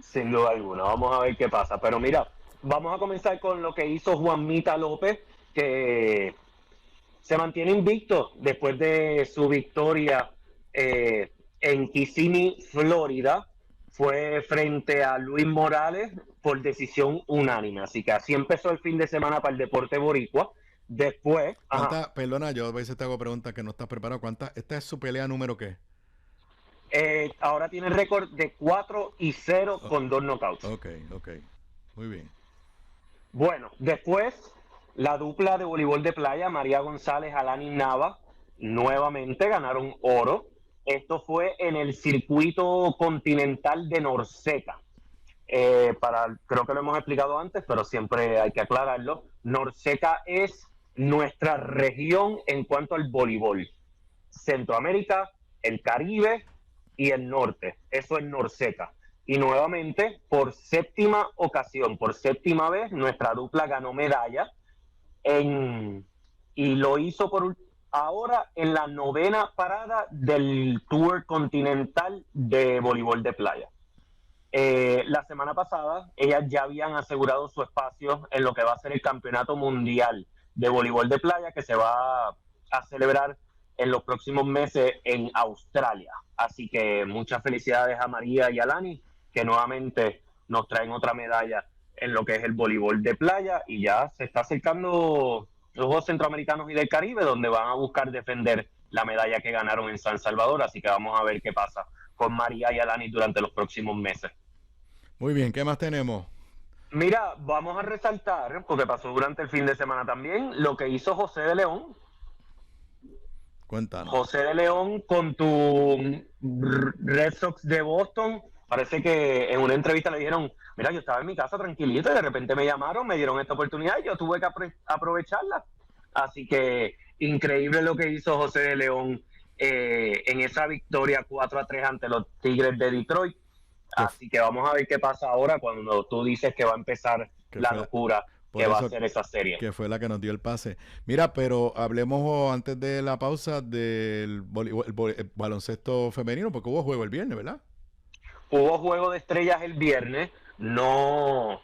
Sin duda alguna, vamos a ver qué pasa. Pero mira, vamos a comenzar con lo que hizo Juanmita López, que se mantiene invicto después de su victoria en Kissimmee, Florida. Fue frente a Luis Morales por decisión unánime. Así que así empezó el fin de semana para el deporte boricua. Después... Perdona, yo a veces te hago preguntas que no estás preparado. ¿Esta es su pelea número qué? Ahora tiene récord de 4-0 con 2 knockouts. Ok, muy bien. Bueno, después la dupla de voleibol de playa, María González, Alanis Nava, nuevamente ganaron oro. Esto fue en el circuito continental de Norseca. Creo que lo hemos explicado antes, pero siempre hay que aclararlo. Norseca es nuestra región en cuanto al voleibol. Centroamérica, el Caribe y el norte. Eso es Norseca. Y nuevamente, por séptima vez, nuestra dupla ganó medalla y lo hizo ahora en la 9ª parada del Tour Continental de Voleibol de Playa. La semana pasada, ellas ya habían asegurado su espacio en lo que va a ser el Campeonato Mundial de voleibol de playa que se va a celebrar en los próximos meses en Australia. Así que muchas felicidades a María y a Lani, que nuevamente nos traen otra medalla en lo que es el voleibol de playa, y ya se está acercando los Juegos Centroamericanos y del Caribe, donde van a buscar defender la medalla que ganaron en San Salvador. Así que vamos a ver qué pasa con María y Alani durante los próximos meses. Muy bien, ¿qué más tenemos? Mira, vamos a resaltar, porque pasó durante el fin de semana también, lo que hizo José de León. Cuéntanos. José de León con tu Red Sox de Boston. Parece que en una entrevista le dijeron, mira, yo estaba en mi casa tranquilito y de repente me llamaron, me dieron esta oportunidad y yo tuve que aprovecharla. Así que increíble lo que hizo José de León en esa victoria 4-3 ante los Tigres de Detroit. Así que vamos a ver qué pasa ahora cuando tú dices que va a empezar la locura que va a ser esa serie. Que fue la que nos dio el pase. Mira, pero hablemos antes de la pausa del el baloncesto femenino, porque hubo juego el viernes, ¿verdad? Hubo juego de estrellas el viernes. No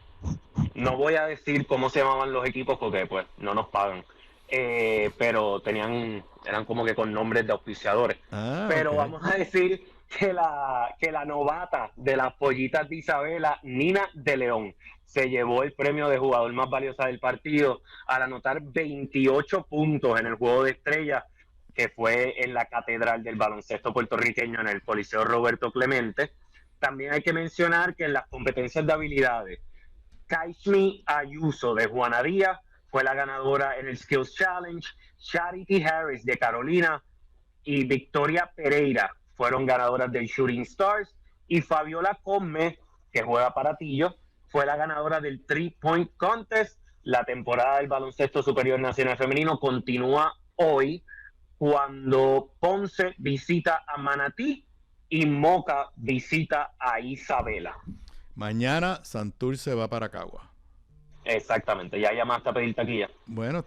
voy a decir cómo se llamaban los equipos porque pues no nos pagan. Pero eran como que con nombres de auspiciadores. Pero okay, vamos a decir que la novata de las pollitas de Isabela, Nina de León, se llevó el premio de jugador más valiosa del partido al anotar 28 puntos en el juego de estrellas, que fue en la catedral del baloncesto puertorriqueño en el Coliseo Roberto Clemente. También hay que mencionar que en las competencias de habilidades, Kaishmi Ayuso de Juana Díaz fue la ganadora en el Skills Challenge, Charity Harris de Carolina y Victoria Pereira fueron ganadoras del Shooting Stars, y Fabiola Come, que juega para Tillo, fue la ganadora del 3-Point Contest. La temporada del baloncesto superior nacional femenino continúa hoy cuando Ponce visita a Manatí y Moca visita a Isabela. Mañana Santurce va para Cagua. Exactamente, ya llamaste a pedir taquilla. Bueno,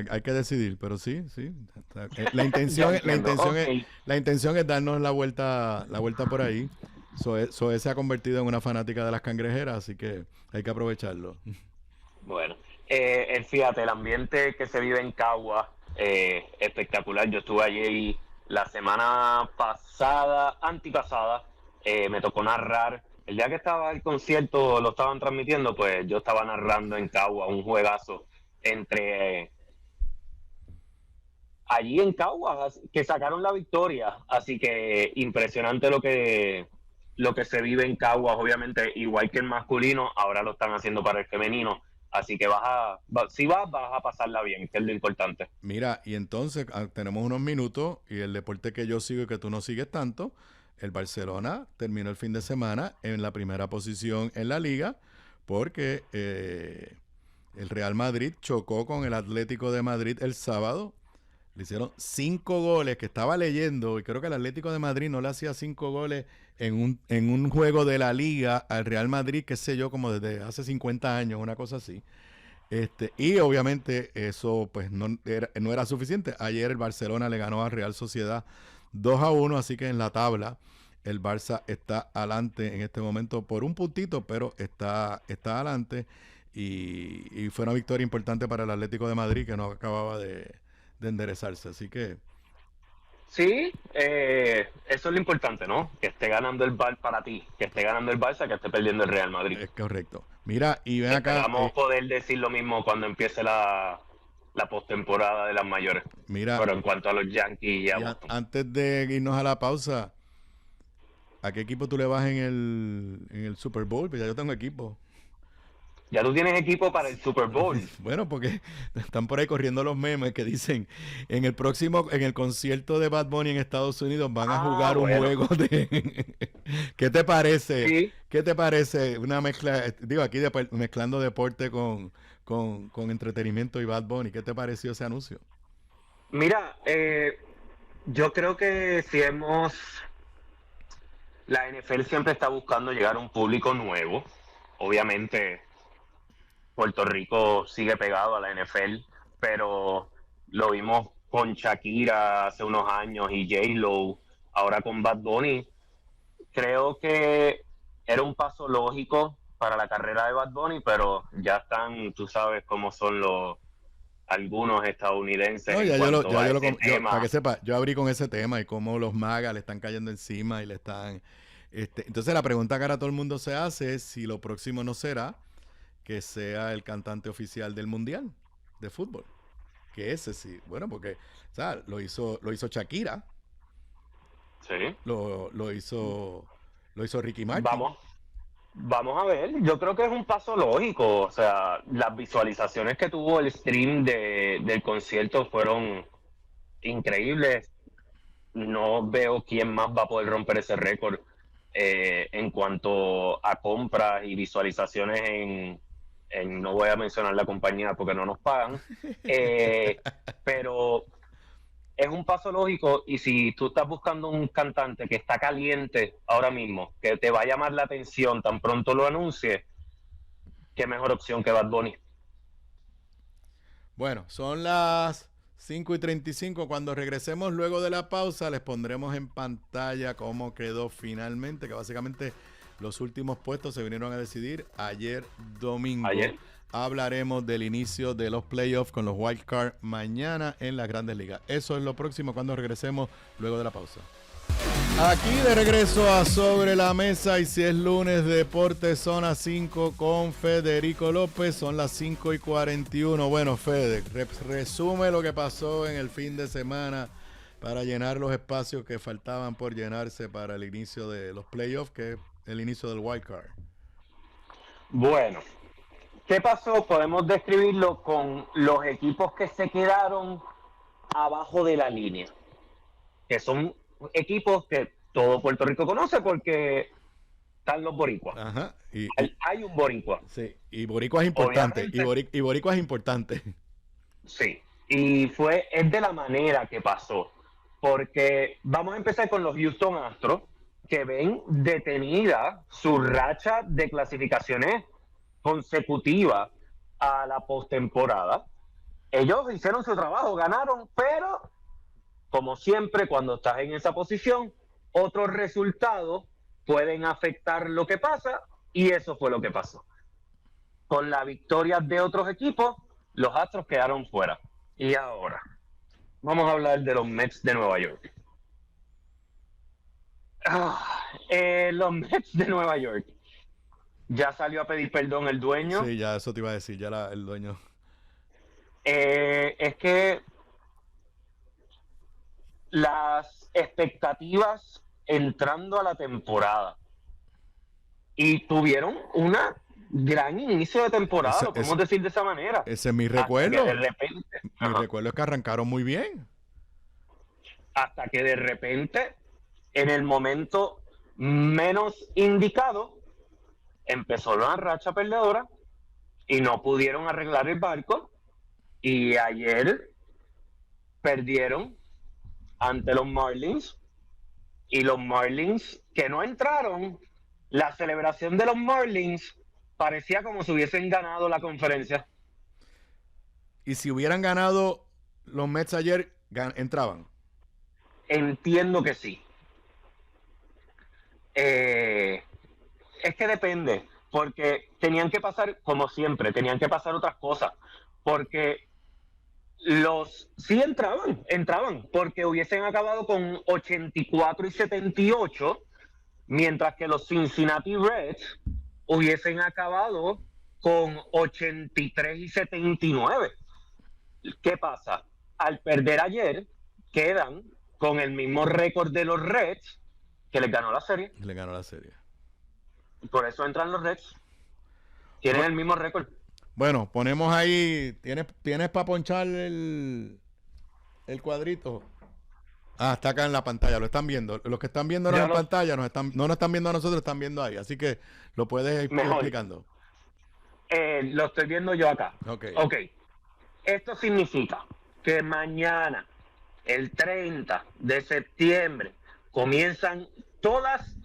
hay que decidir, pero sí. La intención es darnos la vuelta por ahí. Zoe se ha convertido en una fanática de las cangrejeras, así que hay que aprovecharlo. Bueno, fíjate, el ambiente que se vive en Cagua, espectacular. Yo estuve allí la semana antipasada, me tocó narrar. El día que estaba el concierto, lo estaban transmitiendo, pues yo estaba narrando en Cagua un juegazo entre allí en Cagua, que sacaron la victoria. Así que impresionante lo que se vive en Cagua. Obviamente, igual que el masculino, ahora lo están haciendo para el femenino. Así que si vas a pasarla bien, que es lo importante. Mira, y entonces tenemos unos minutos, y el deporte que yo sigo y que tú no sigues tanto, el Barcelona terminó el fin de semana en la primera posición en la liga, porque el Real Madrid chocó con el Atlético de Madrid el sábado. Le hicieron 5 goles, que estaba leyendo, y creo que el Atlético de Madrid no le hacía 5 goles en un juego de la liga al Real Madrid, qué sé yo, como desde hace 50 años, una cosa así. Y obviamente eso pues no era suficiente. Ayer el Barcelona le ganó a Real Sociedad 2-1, así que en la tabla el Barça está adelante en este momento por un puntito, pero está adelante, y fue una victoria importante para el Atlético de Madrid, que no acababa de enderezarse, así que sí, eso es lo importante, ¿no? Que esté ganando el Barça para ti, que esté ganando el Barça, que esté perdiendo el Real Madrid. Es correcto. Mira, y ven acá. Vamos a poder decir lo mismo cuando empiece la postemporada de las mayores. Mira, pero en cuanto a los Yankees y a Boston. Antes de irnos a la pausa, ¿a qué equipo tú le vas en el Super Bowl? Pues ya yo tengo equipo. Ya tú tienes equipo para el Super Bowl. Bueno, porque están por ahí corriendo los memes que dicen en el concierto de Bad Bunny en Estados Unidos van a jugar un juego de ¿qué te parece? Sí. ¿Qué te parece? Una mezcla, digo, aquí mezclando deporte con entretenimiento y Bad Bunny. ¿Qué te pareció ese anuncio? Mira, yo creo que la NFL siempre está buscando llegar a un público nuevo. Obviamente Puerto Rico sigue pegado a la NFL, pero lo vimos con Shakira hace unos años y J-Lo, ahora con Bad Bunny. Creo que era un paso lógico para la carrera de Bad Bunny, pero ya están, tú sabes cómo son algunos estadounidenses. No, Tema. para que sepa, yo abrí con ese tema y cómo los magas le están cayendo encima y le están... entonces la pregunta que ahora todo el mundo se hace es si lo próximo no será que sea el cantante oficial del Mundial de fútbol. Que ese sí, bueno, porque o sea, lo hizo Shakira. Sí. Lo hizo Ricky Martin. Vamos a ver, yo creo que es un paso lógico, o sea, las visualizaciones que tuvo el stream del concierto fueron increíbles. No veo quién más va a poder romper ese récord en cuanto a compras y visualizaciones no voy a mencionar la compañía porque no nos pagan, pero es un paso lógico, y si tú estás buscando un cantante que está caliente ahora mismo, que te va a llamar la atención tan pronto lo anuncie, qué mejor opción que Bad Bunny. Bueno, son las 5:35. Cuando regresemos luego de la pausa, les pondremos en pantalla cómo quedó finalmente, que básicamente los últimos puestos se vinieron a decidir ayer domingo. Hablaremos del inicio de los playoffs con los wild card mañana en las Grandes Ligas. Eso es lo próximo cuando regresemos luego de la pausa. Aquí de regreso a Sobre la Mesa, y si es lunes, Deportes Zona 5 con Federico López. Son las 5:41. Bueno, Fede, resume lo que pasó en el fin de semana para llenar los espacios que faltaban por llenarse para el inicio de los playoffs, que es el inicio del wild card. Bueno, ¿qué pasó? Podemos describirlo con los equipos que se quedaron abajo de la línea, que son equipos que todo Puerto Rico conoce porque están los boricuas. Ajá. Hay un boricua. Sí, y boricua es importante. Y boricua es importante. Sí, y es de la manera que pasó, porque vamos a empezar con los Houston Astros, que ven detenida su racha de clasificaciones consecutiva a la postemporada. Ellos hicieron su trabajo, ganaron, pero como siempre cuando estás en esa posición, otros resultados pueden afectar lo que pasa, y eso fue lo que pasó. Con la victoria de otros equipos, los Astros quedaron fuera. Y ahora vamos a hablar de los Mets de Nueva York. Los Mets de Nueva York. Ya salió a pedir perdón el dueño. Sí, ya eso te iba a decir, ya el dueño. Es que las expectativas entrando a la temporada, y tuvieron una gran inicio de temporada, lo podemos decir de esa manera. Ese es mi recuerdo. De repente, mi recuerdo es que arrancaron muy bien. Hasta que de repente, en el momento menos indicado, empezó una racha perdedora y no pudieron arreglar el barco, y ayer perdieron ante los Marlins, y los Marlins que no entraron, la celebración de los Marlins parecía como si hubiesen ganado la conferencia. Y si hubieran ganado los Mets ayer, entraban. Entiendo que sí. Es que depende, porque tenían que pasar, como siempre, tenían que pasar otras cosas, porque sí entraban, porque hubiesen acabado con 84 y 78, mientras que los Cincinnati Reds hubiesen acabado con 83 y 79. ¿Qué pasa? Al perder ayer, quedan con el mismo récord de los Reds, que les ganó la serie. Por eso entran los Reds. Tienen el mismo récord. Bueno, ponemos ahí. ¿Tienes para ponchar el cuadrito? Está acá en la pantalla, lo están viendo. Los que están viendo en pantalla no nos están viendo a nosotros, están viendo ahí. Así que lo puedes ir explicando. Lo estoy viendo yo acá. Ok. Esto significa que mañana, el 30 de septiembre, comienzan todas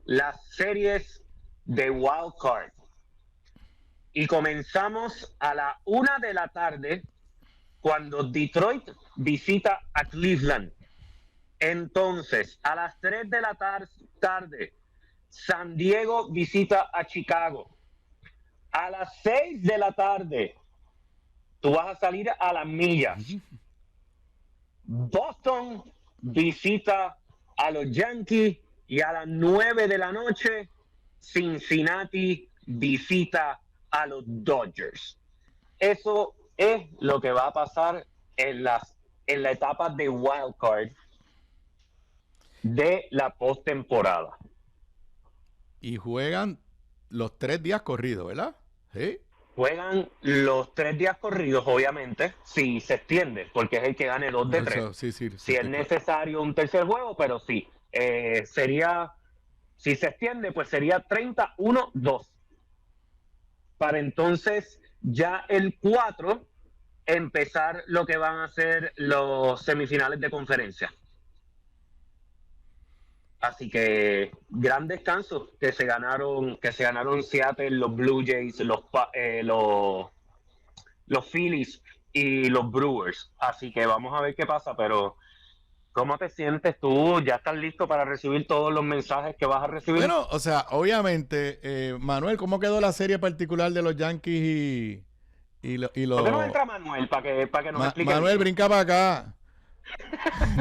las series de Wild Card. Y comenzamos a la 1 de la tarde cuando Detroit visita a Cleveland. Entonces, a las 3 de la tarde, San Diego visita a Chicago. A las 6 de la tarde, tú vas a salir a las millas. Boston visita a los Yankees y a las 9 de la noche Cincinnati visita a los Dodgers. Eso es lo que va a pasar en la etapa de wild card de la postemporada. Y juegan los 3 días corridos, ¿verdad? Sí. Juegan los 3 días corridos, obviamente, si se extiende, porque es el que gane 2 de 3. Sí, si es necesario un tercer juego, pero sí. Sería, si se extiende, pues sería 31-2. Para entonces, ya el 4, empezar lo que van a ser los semifinales de conferencia. Así que gran descanso que se ganaron Seattle, los Blue Jays, los Phillies y los Brewers. Así que vamos a ver qué pasa, pero ¿cómo te sientes tú? ¿Ya estás listo para recibir todos los mensajes que vas a recibir? Bueno, o sea, obviamente, Manuel, ¿cómo quedó la serie particular de los Yankees y los... ¿Por qué no entra Manuel para que nos explique? Manuel, brinca para acá.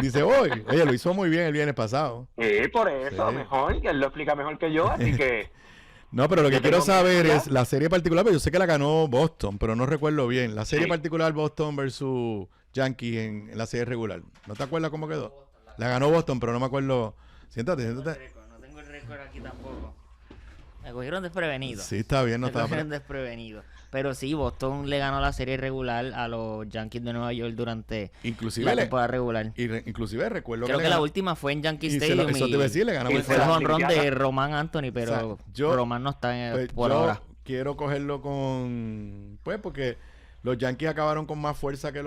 Dice, voy. Oye, lo hizo muy bien el viernes pasado. Sí, por eso, mejor, que él lo explica mejor que yo, así que... No, pero lo que quiero saber es la serie particular, pero yo sé que la ganó Boston, pero no recuerdo bien. La serie particular Boston versus Yankees en la serie regular. ¿No te acuerdas cómo quedó? La ganó Boston, pero no me acuerdo. Siéntate. No tengo el récord aquí tampoco. Me cogieron desprevenido. Sí, está bien, no estaba. Me cogieron desprevenido. Pero sí, Boston le ganó la serie regular a los Yankees de Nueva York durante la temporada regular. Inclusive recuerdo creo que la última fue en Yankee Stadium eso te iba a decir, le ganó y fue el jonrón de Román Anthony, pero Román no está por ahora. Quiero cogerlo con... Pues porque los Yankees acabaron con más fuerza que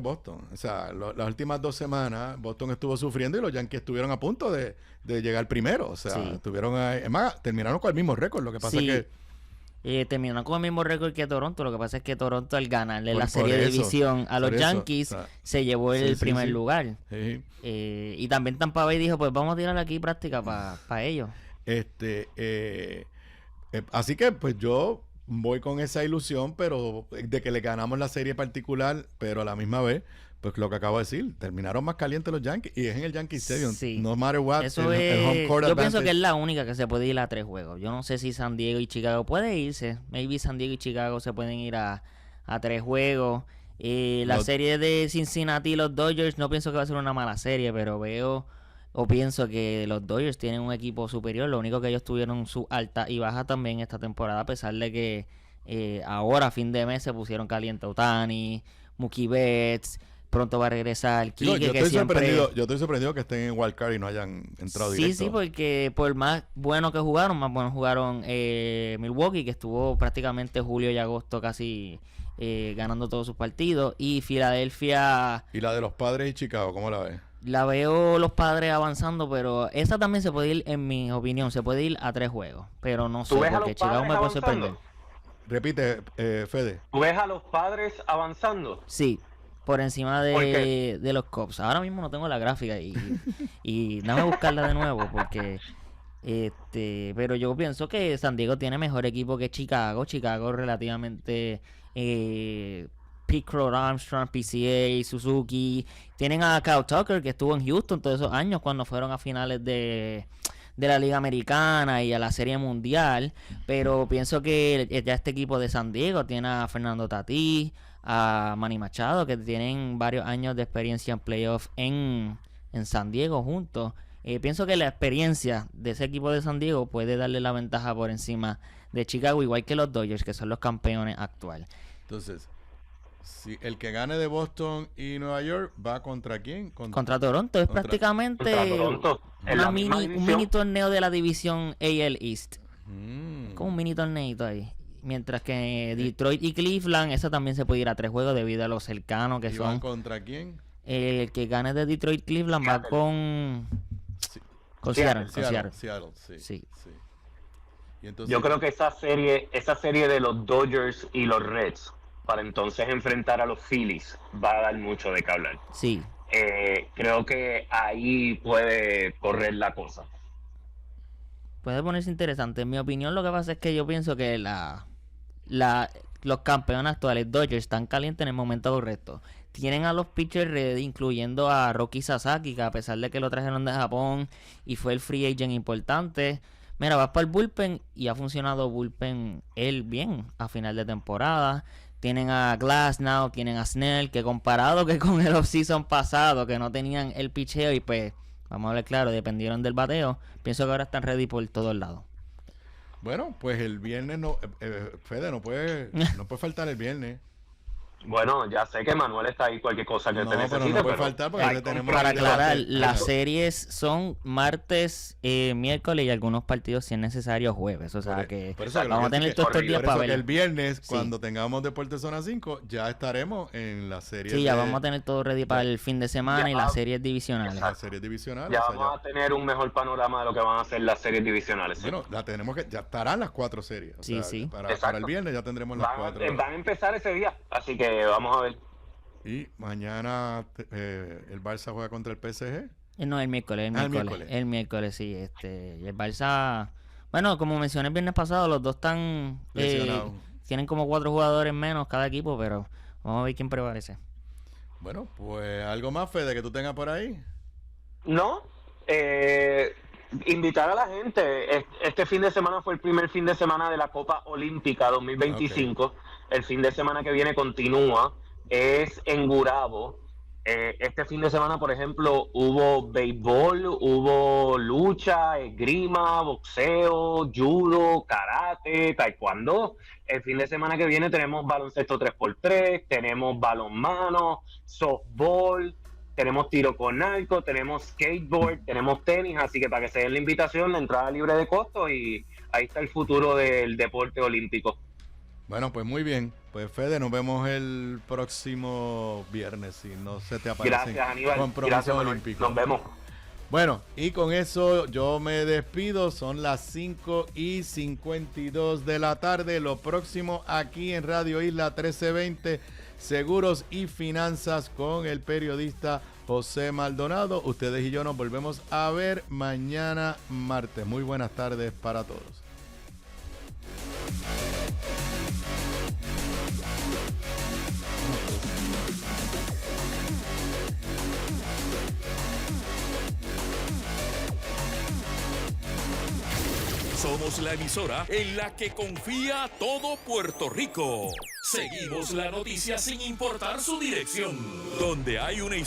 Boston. O sea, las últimas 2 semanas Boston estuvo sufriendo y los Yankees estuvieron a punto de llegar primero. O sea, estuvieron ahí. Es más, terminaron con el mismo récord. Lo que pasa es que... terminaron con el mismo récord que Toronto. Lo que pasa es que Toronto, al ganarle la serie de división a los Yankees, se llevó el primer lugar. Y también Tampa Bay dijo, pues vamos a tirar aquí práctica para ellos. Así que pues yo voy con esa ilusión, pero de que le ganamos la serie particular, pero a la misma vez, pues lo que acabo de decir, terminaron más calientes los Yankees y es en el Yankee Stadium. No matter what, eso el home court advantage. Yo pienso que es la única que se puede ir a 3 juegos. Yo no sé si San Diego y Chicago puede irse. Maybe San Diego y Chicago se pueden ir a 3 juegos. La serie de Cincinnati y los Dodgers, no pienso que va a ser una mala serie, pero pienso que los Dodgers tienen un equipo superior. Lo único que ellos tuvieron su alta y baja también esta temporada, a pesar de que ahora a fin de mes se pusieron caliente Ohtani, Mookie Betts. Pronto va a regresar Kike, yo estoy sorprendido que estén en Wild Card y no hayan entrado directo. Sí, porque por más bueno que jugaron, más bueno jugaron Milwaukee, que estuvo prácticamente julio y agosto casi ganando todos sus partidos, y Filadelfia... ¿Y la de los Padres y Chicago, cómo la ves? La veo los Padres avanzando, pero esa también se puede ir, en mi opinión, se puede ir a 3 juegos, pero no sé, porque Chicago me puede sorprender. Repite, Fede. ¿Tú ves a los Padres avanzando? Sí. Por encima de los Cubs. Ahora mismo no tengo la gráfica y dame buscarla de nuevo porque pero yo pienso que San Diego tiene mejor equipo que Chicago. Chicago relativamente Pickford, Armstrong, PCA, Suzuki. Tienen a Kyle Tucker, que estuvo en Houston todos esos años cuando fueron a finales de la Liga Americana y a la Serie Mundial. Pero pienso que ya este equipo de San Diego tiene a Fernando Tatís, a Manny Machado, que tienen varios años de experiencia en playoff en San Diego juntos. Pienso que la experiencia de ese equipo de San Diego puede darle la ventaja por encima de Chicago, igual que los Dodgers, que son los campeones actuales. Entonces, si el que gane de Boston y Nueva York va ¿contra quién? Contra Toronto. Es prácticamente un mini torneo de la división AL East. Como un mini torneito ahí. Mientras que Detroit y Cleveland, esa también se puede ir a 3 juegos debido a los cercanos que son. ¿Van contra quién? El que gane de Detroit Cleveland va con Seattle. Sí. Y entonces, yo creo que esa serie de los Dodgers y los Reds, para entonces enfrentar a los Phillies, va a dar mucho de qué hablar. Sí. Creo que ahí puede correr la cosa. Puede ponerse interesante. En mi opinión, lo que pasa es que yo pienso que los campeones actuales, Dodgers, están calientes en el momento correcto. Tienen a los pitchers ready, incluyendo a Roki Sasaki, que a pesar de que lo trajeron de Japón y fue el free agent importante, mira, vas para el bullpen y ha funcionado bullpen él bien a final de temporada. Tienen a Glasnow, tienen a Snell, que comparado que con el offseason pasado, que no tenían el picheo y pues, vamos a hablar claro, dependieron del bateo, pienso que ahora están ready por todos lados. Bueno, pues el viernes Fede, no puede faltar el viernes. Bueno, ya sé que Manuel está ahí, cualquier cosa que te necesite. Pero no puede faltar porque le tenemos... Para aclarar, las series son martes, miércoles y algunos partidos si es necesario jueves. O sea que vamos a tener todos estos días para ver. El viernes, cuando tengamos Deportes Zona 5, ya estaremos en la serie. Sí, ya vamos a tener todo ready para el fin de semana y las series divisionales. Las series divisionales. Ya vamos a tener un mejor panorama de lo que van a hacer las series divisionales. Bueno, ya estarán las 4 series. Sí. Para el viernes ya tendremos las 4. Van a empezar ese día, así que vamos a ver. Y mañana el Barça juega contra el PSG. No, el miércoles. El miércoles, sí. Y el Barça, bueno, como mencioné el viernes pasado, los dos están tienen como 4 jugadores menos cada equipo, pero vamos a ver quién prevalece. Bueno, pues algo más, Fede, que tú tengas por ahí. No, invitar a la gente. Este fin de semana fue el primer fin de semana de la Copa Olímpica 2025. Okay. El fin de semana que viene continúa. Es en Gurabo. Este fin de semana, por ejemplo, hubo béisbol, hubo lucha, esgrima, boxeo, judo, karate, taekwondo. El fin de semana que viene tenemos baloncesto 3x3, tenemos balonmano, softball, tenemos tiro con arco, tenemos skateboard, tenemos tenis, así que para que se den la invitación, la entrada libre de costo y ahí está el futuro del deporte olímpico. Bueno, pues muy bien. Pues Fede, nos vemos el próximo viernes si no se te aparecen compromisos olímpicos. Nos vemos. Bueno, y con eso yo me despido. Son las 5:52 de la tarde. Lo próximo aquí en Radio Isla 1320, Seguros y Finanzas con el periodista José Maldonado. Ustedes y yo nos volvemos a ver mañana martes. Muy buenas tardes para todos. Somos la emisora en la que confía todo Puerto Rico. Seguimos la noticia sin importar su dirección. Donde hay una historia.